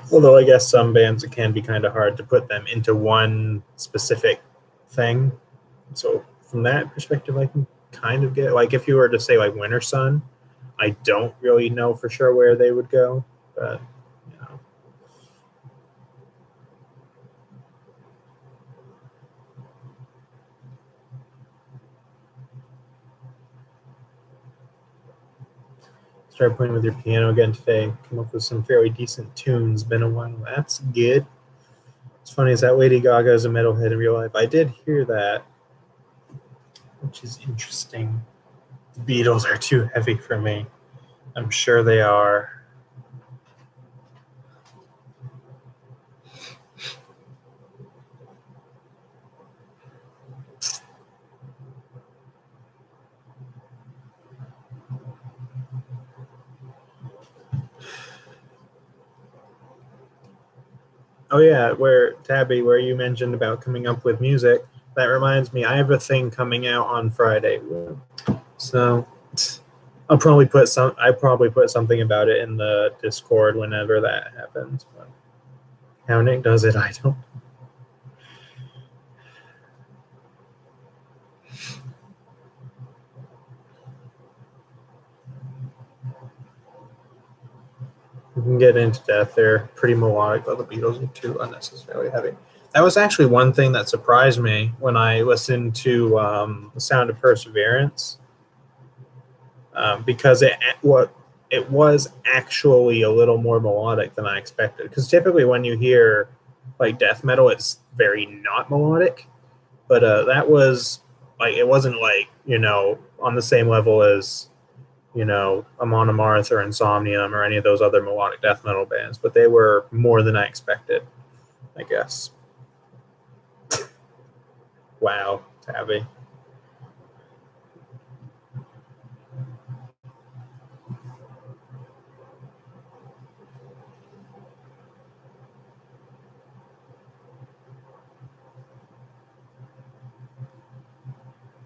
Although I guess some bands it can be kind of hard to put them into one specific thing. So from that perspective, I can kind of get, like, if you were to say like Winter Sun, I don't really know for sure where they would go, but you know. Started playing with your piano again today. Come up with some fairly decent tunes. Been a while. That's good. It's funny, is that Lady Gaga is a metalhead in real life? I did hear that, which is interesting. The Beatles are too heavy for me. I'm sure they are. Oh yeah, where Tabby, where you mentioned about coming up with music, that reminds me, I have a thing coming out on Friday. So I probably put something about it in the Discord whenever that happens. But how Nick does it, I don't. We can get into death. They're pretty melodic, but the Beatles are too unnecessarily heavy. That was actually one thing that surprised me when I listened to The Sound of Perseverance, because it was actually a little more melodic than I expected. Because typically when you hear like death metal, it's very not melodic. But that was like, it wasn't like, on the same level as Amon Amarth or Insomnium or any of those other melodic death metal bands, but they were more than I expected, I guess. Wow, Tabby.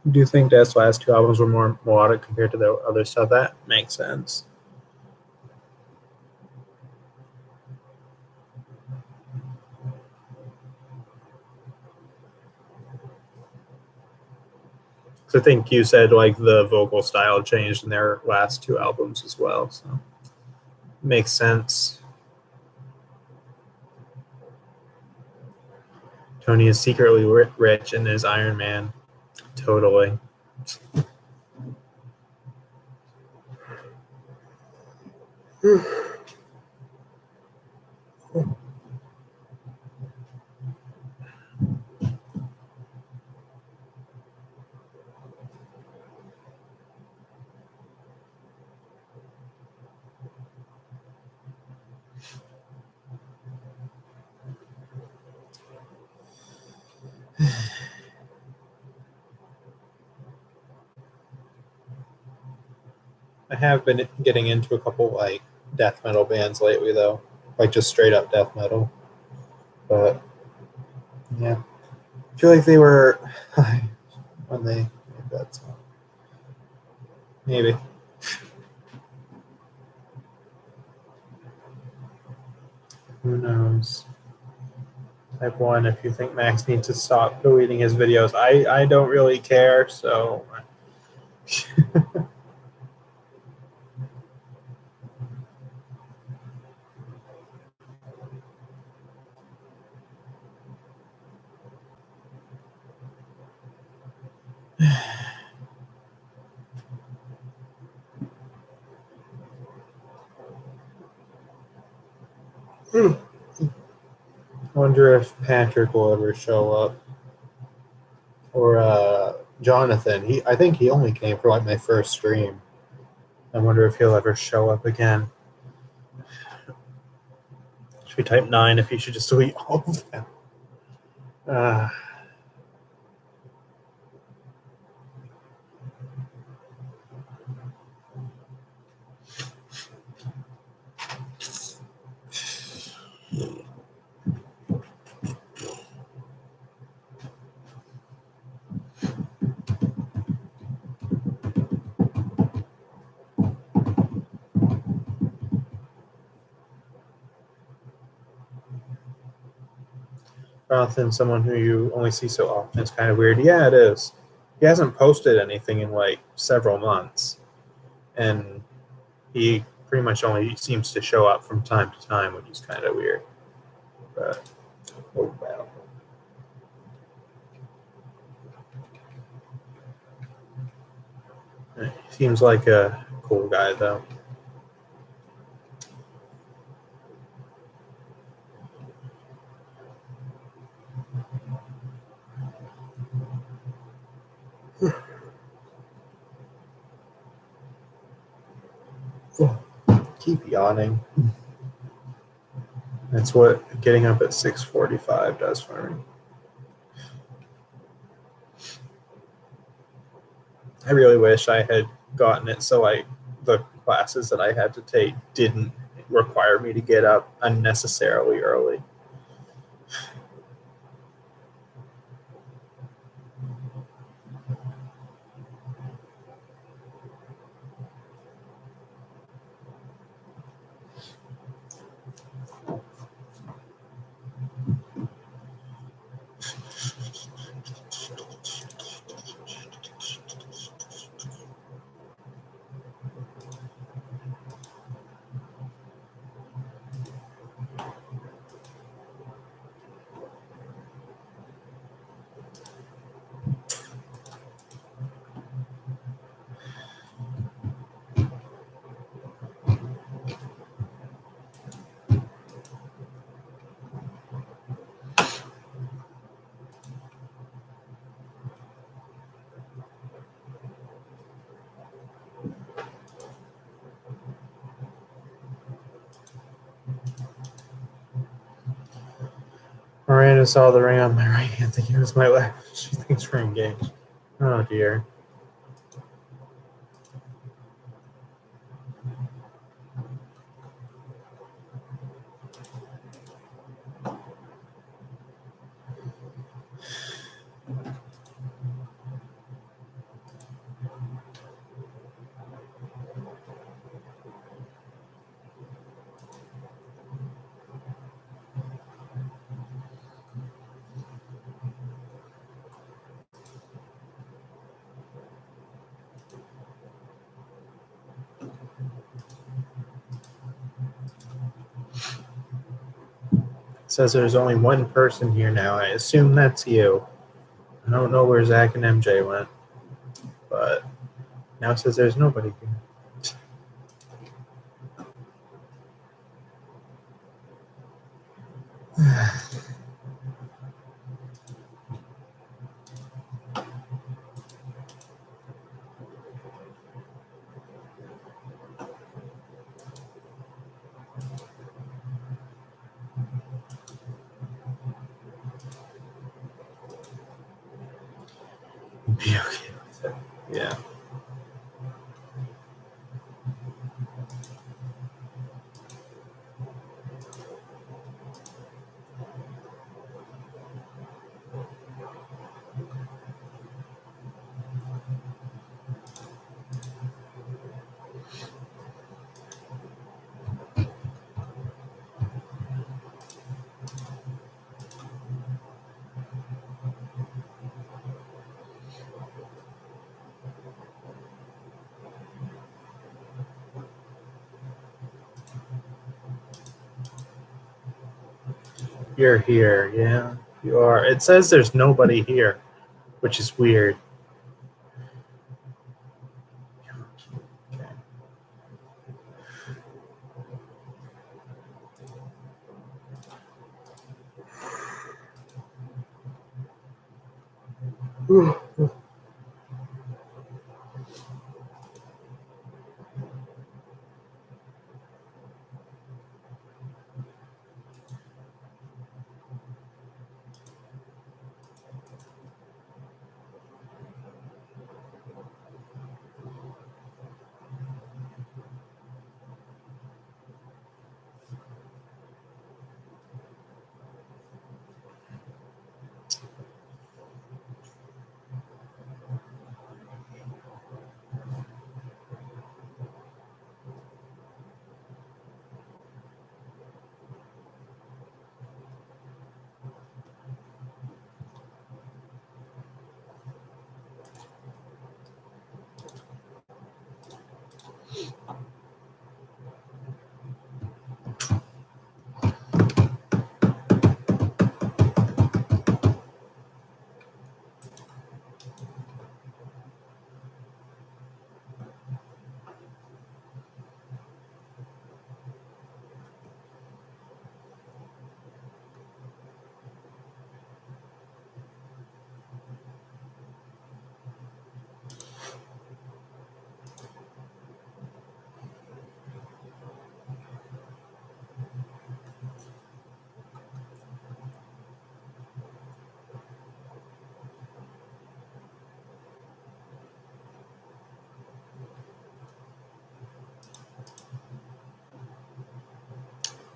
Do you think Death's last two albums were more melodic compared to the other stuff? That makes sense. So I think you said like the vocal style changed in their last two albums as well. So makes sense. Tony is secretly rich and is Iron Man. Totally. I have been getting into a couple like death metal bands lately, though, like just straight up death metal. But yeah, I feel like they were when they made that song. Maybe. Who knows? Type 1, if you think Max needs to stop deleting his videos. I don't really care, so. I wonder if Patrick will ever show up. Or Jonathan. I think he only came for like my first stream. I wonder if he'll ever show up again. Should we type 9 if he should just delete all of them? Jonathan, someone who you only see so often, is kind of weird. Yeah, it is. He hasn't posted anything in like several months, and he pretty much only seems to show up from time to time, which is kind of weird. But oh well. He seems like a cool guy, though. keep yawning. That's what getting up at 6:45 does for me. I really wish I had gotten it so the classes that I had to take didn't require me to get up unnecessarily early. Miranda saw the ring on my right hand, thinking it was my left. She thinks we're engaged. Oh dear. It says there's only one person here now. I assume that's you. I don't know where Zach and MJ went, but now it says there's nobody here. Be okay with it. Yeah. You're here, yeah. You are. It says there's nobody here, which is weird. Okay.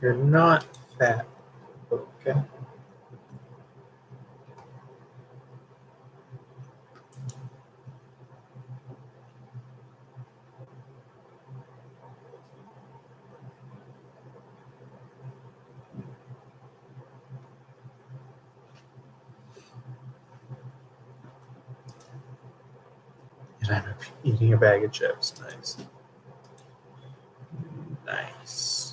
You're not fat. Okay. And I'm eating a bag of chips. Nice. Nice.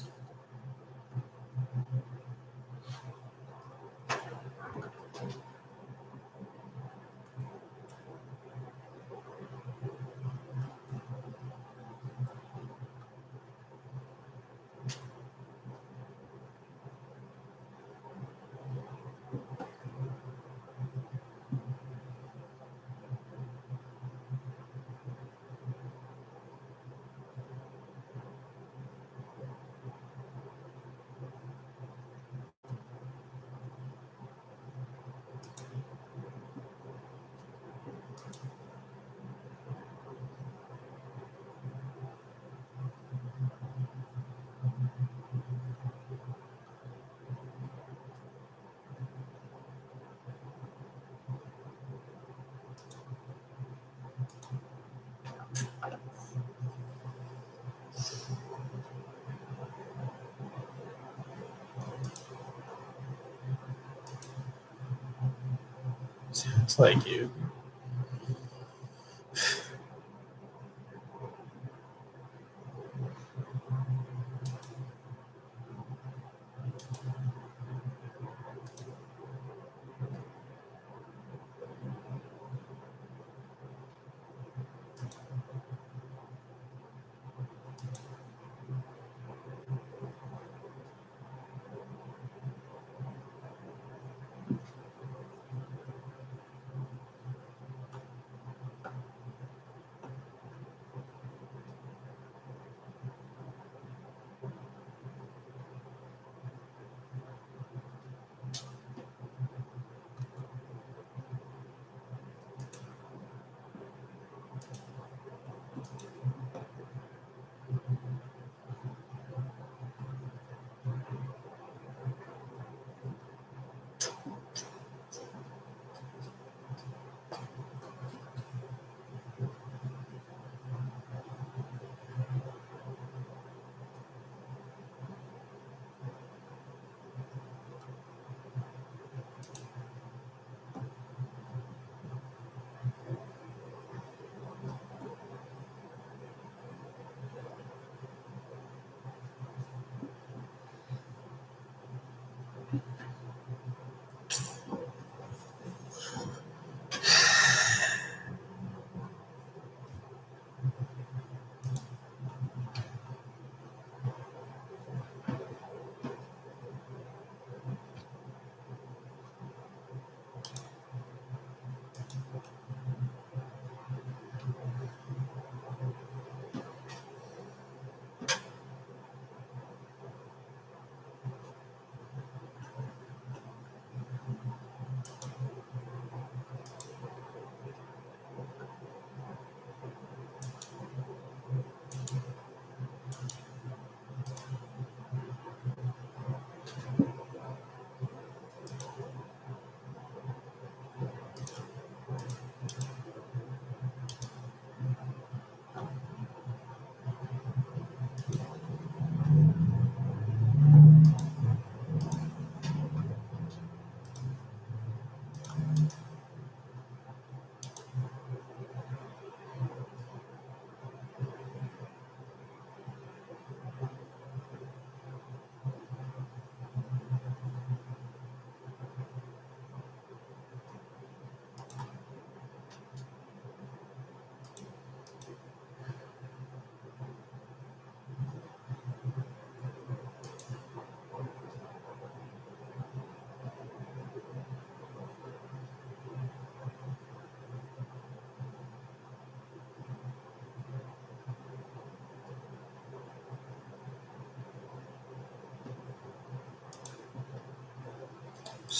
Sounds like you.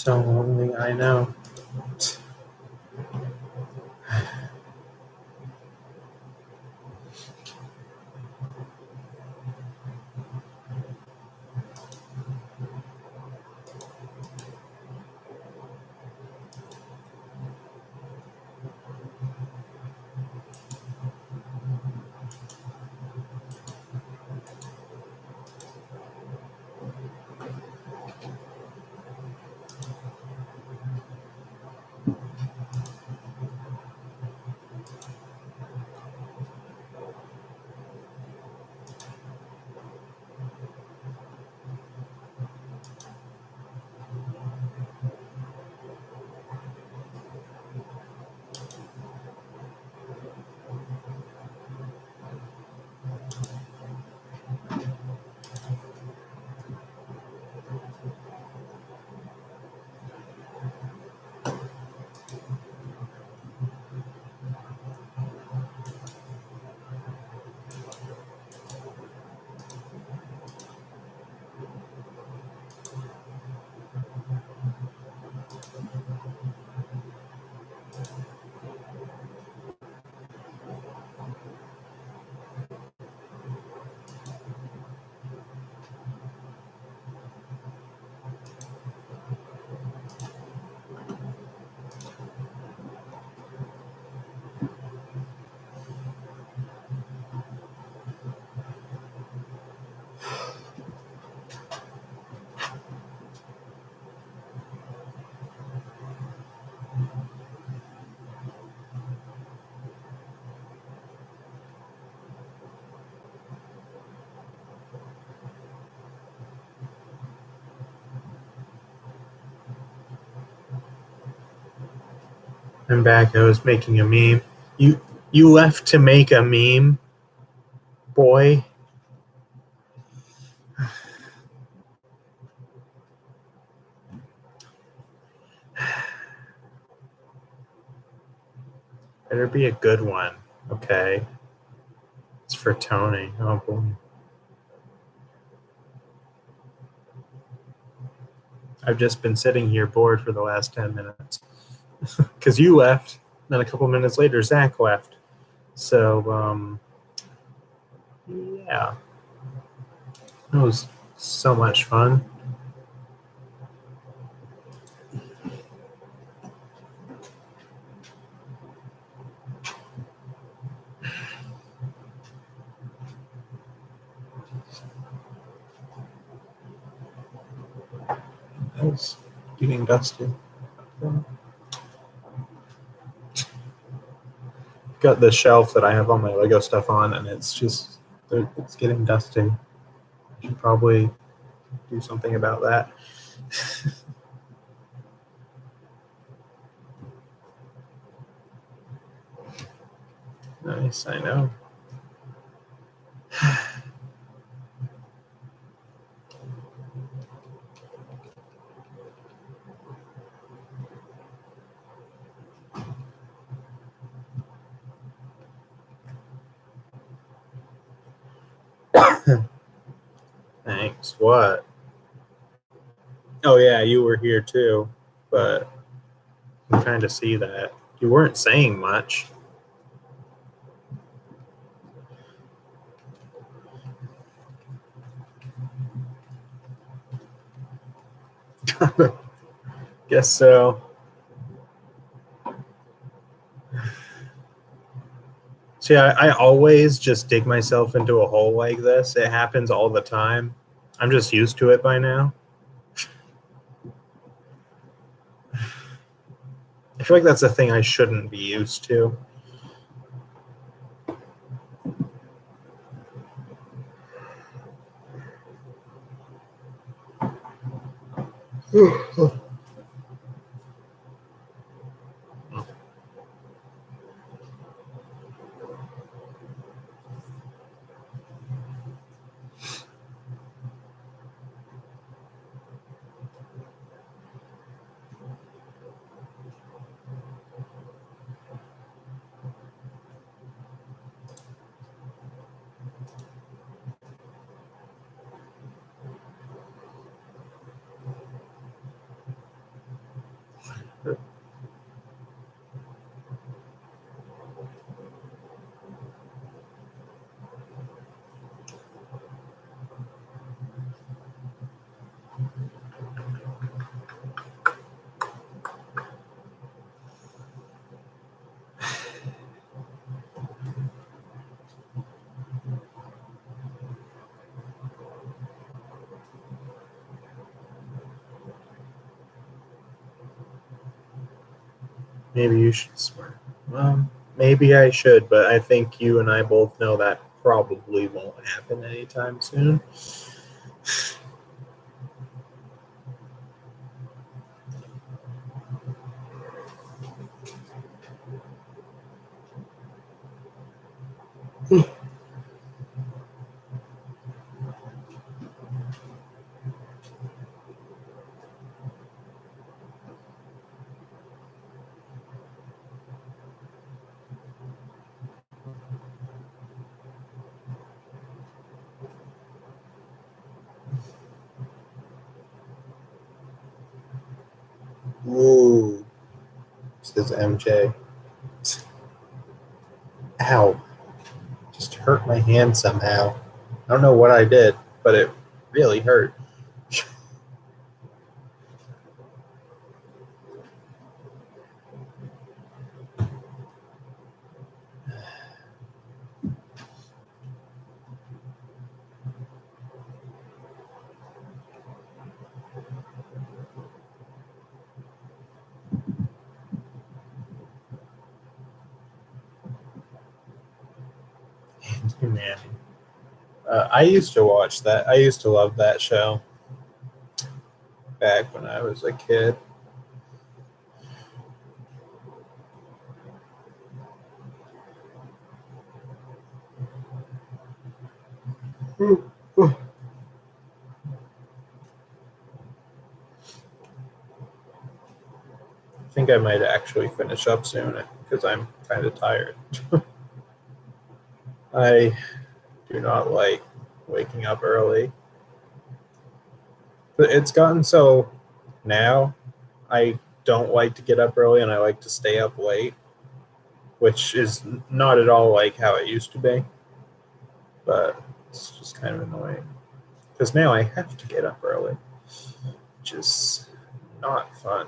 So only I know. I'm back. I was making a meme. You left to make a meme, boy. Better be a good one, okay? It's for Tony. Oh boy. I've just been sitting here bored for the last 10 minutes because you left. Then a couple minutes later, Zach left. So, yeah, it was so much fun. It was getting dusty. Got the shelf that I have all my Lego stuff on, and it's getting dusty. I should probably do something about that. Nice, I know. Thanks. What? Oh yeah, you were here too, but I'm trying to see that. You weren't saying much. Guess so. See, I always just dig myself into a hole like this. It happens all the time. I'm just used to it by now. I feel like that's a thing I shouldn't be used to. Maybe you should smart. Well, maybe I should, but I think you and I both know that probably won't happen anytime soon. Ooh, says MJ. Ow. Just hurt my hand somehow. I don't know what I did, but it really hurt. Man. I used to watch that. I used to love that show back when I was a kid. I think I might actually finish up soon because I'm kind of tired. I do not like waking up early. But it's gotten so now I don't like to get up early and I like to stay up late, which is not at all like how it used to be. But it's just kind of annoying because now I have to get up early, which is not fun.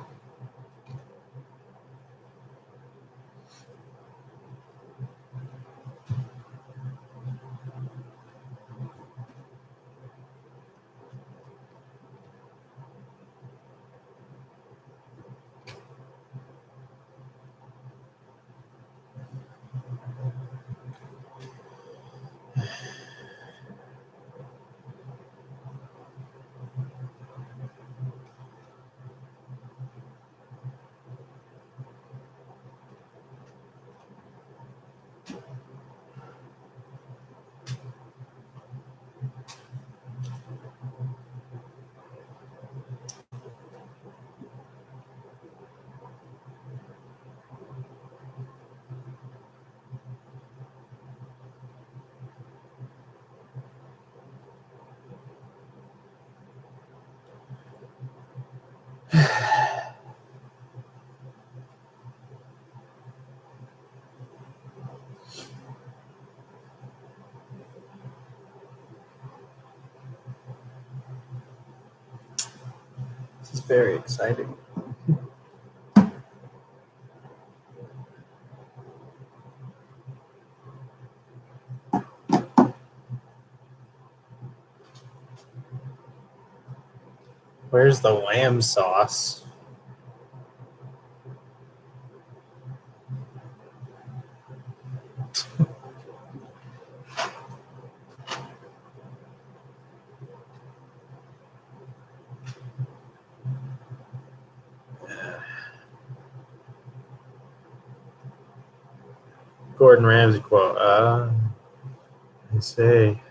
This is very exciting. Where's the lamb sauce? Gordon Ramsay quote. I say.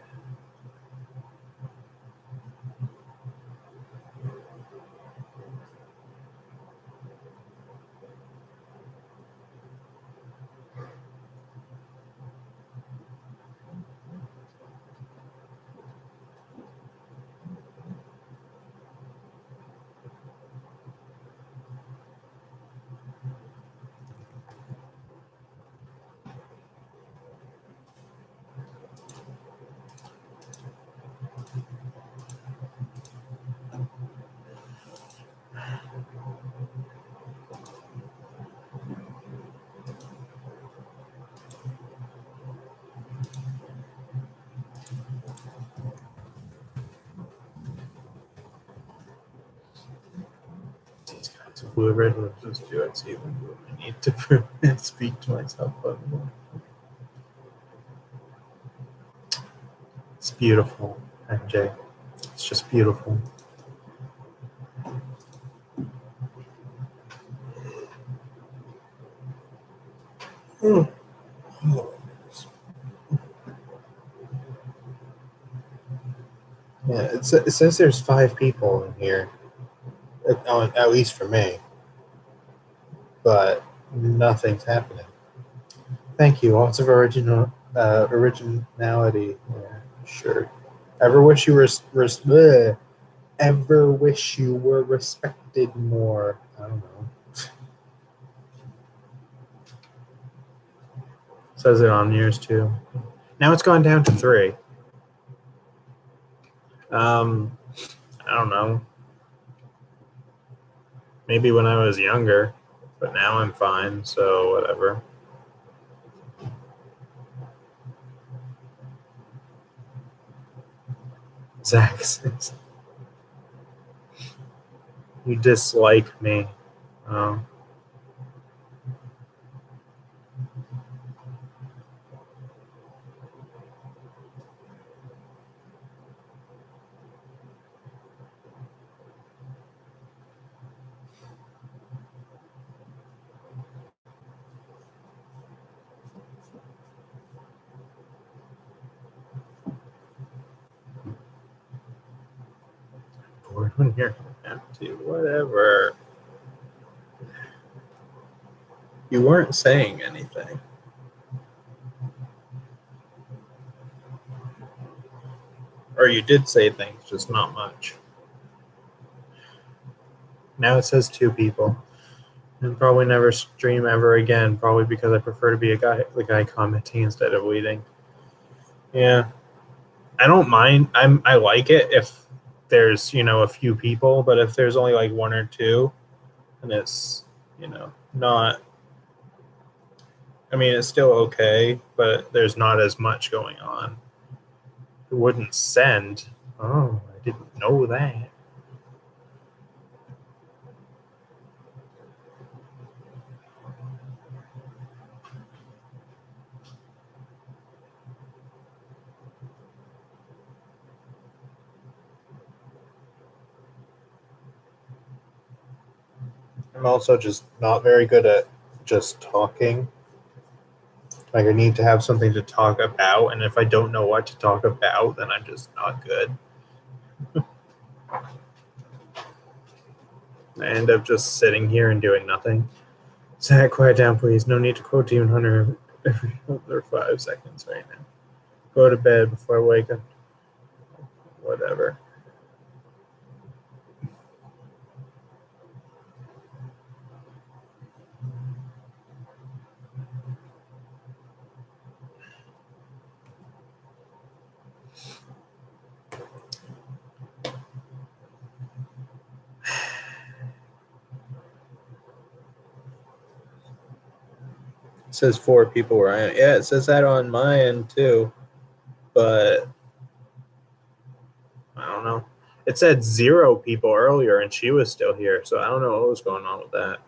Blue red will just do it. See, I need to speak to myself. It's beautiful, MJ. It's just beautiful. Oh. Yeah, it says there's 5 people in here, at least for me, but nothing's happening. Thank you. Lots of originality. Yeah, sure. Ever wish you ever wish you were respected more? I don't know. Says it on yours too. Now it's gone down to 3. I don't know. Maybe when I was younger, but now I'm fine, so whatever. Zach says, you dislike me. Oh. Discord when you're empty. Whatever. You weren't saying anything. Or you did say things, just not much. Now it says 2 people. And probably never stream ever again, probably because I prefer to be the guy commenting instead of leading. Yeah. I don't mind. I like it if there's, a few people, but if there's only like 1 or 2, and it's, not, I mean, it's still okay, but there's not as much going on. It wouldn't send. Oh, I didn't know that. I'm also just not very good at just talking. Like, I need to have something to talk about, and if I don't know what to talk about, then I'm just not good. I end up just sitting here and doing nothing. Zach, quiet down, please. No need to quote Demon Hunter every other 5 seconds right now. Go to bed before I wake up. Whatever. It says 4 people where I am. Yeah, it says that on my end too. But I don't know. It said 0 people earlier and she was still here, so I don't know what was going on with that.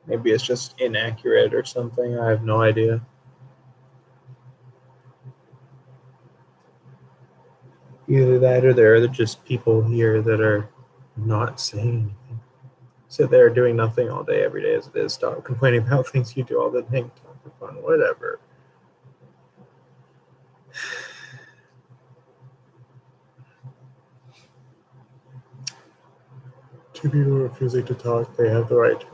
Maybe it's just inaccurate or something. I have no idea. Either that or there are just people here that are not saying anything. Sit there doing nothing all day, every day as it is. Stop complaining about things you do all the time. Talk for fun, whatever. Two people refusing to talk, they have the right to.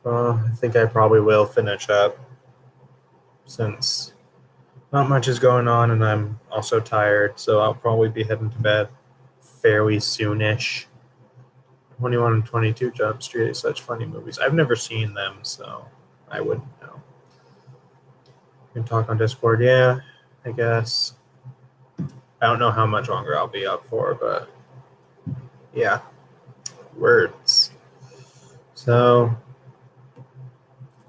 I think I probably will finish up since not much is going on and I'm also tired, so I'll probably be heading to bed fairly soonish. 21 and 22 Jump Street, such funny movies. I've never seen them, so I wouldn't know. You can talk on Discord, yeah, I guess. I don't know how much longer I'll be up for, but yeah, words. So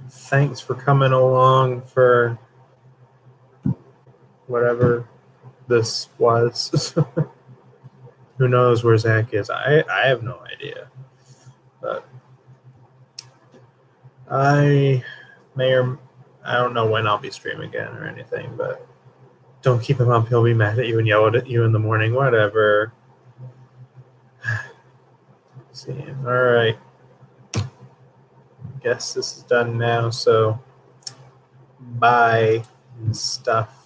thanks for coming along for whatever this was. Who knows where Zach is? I have no idea. But I don't know when I'll be streaming again or anything, but don't keep him up. He'll be mad at you and yell at you in the morning. Whatever. See. All right. Guess this is done now, so bye and stuff.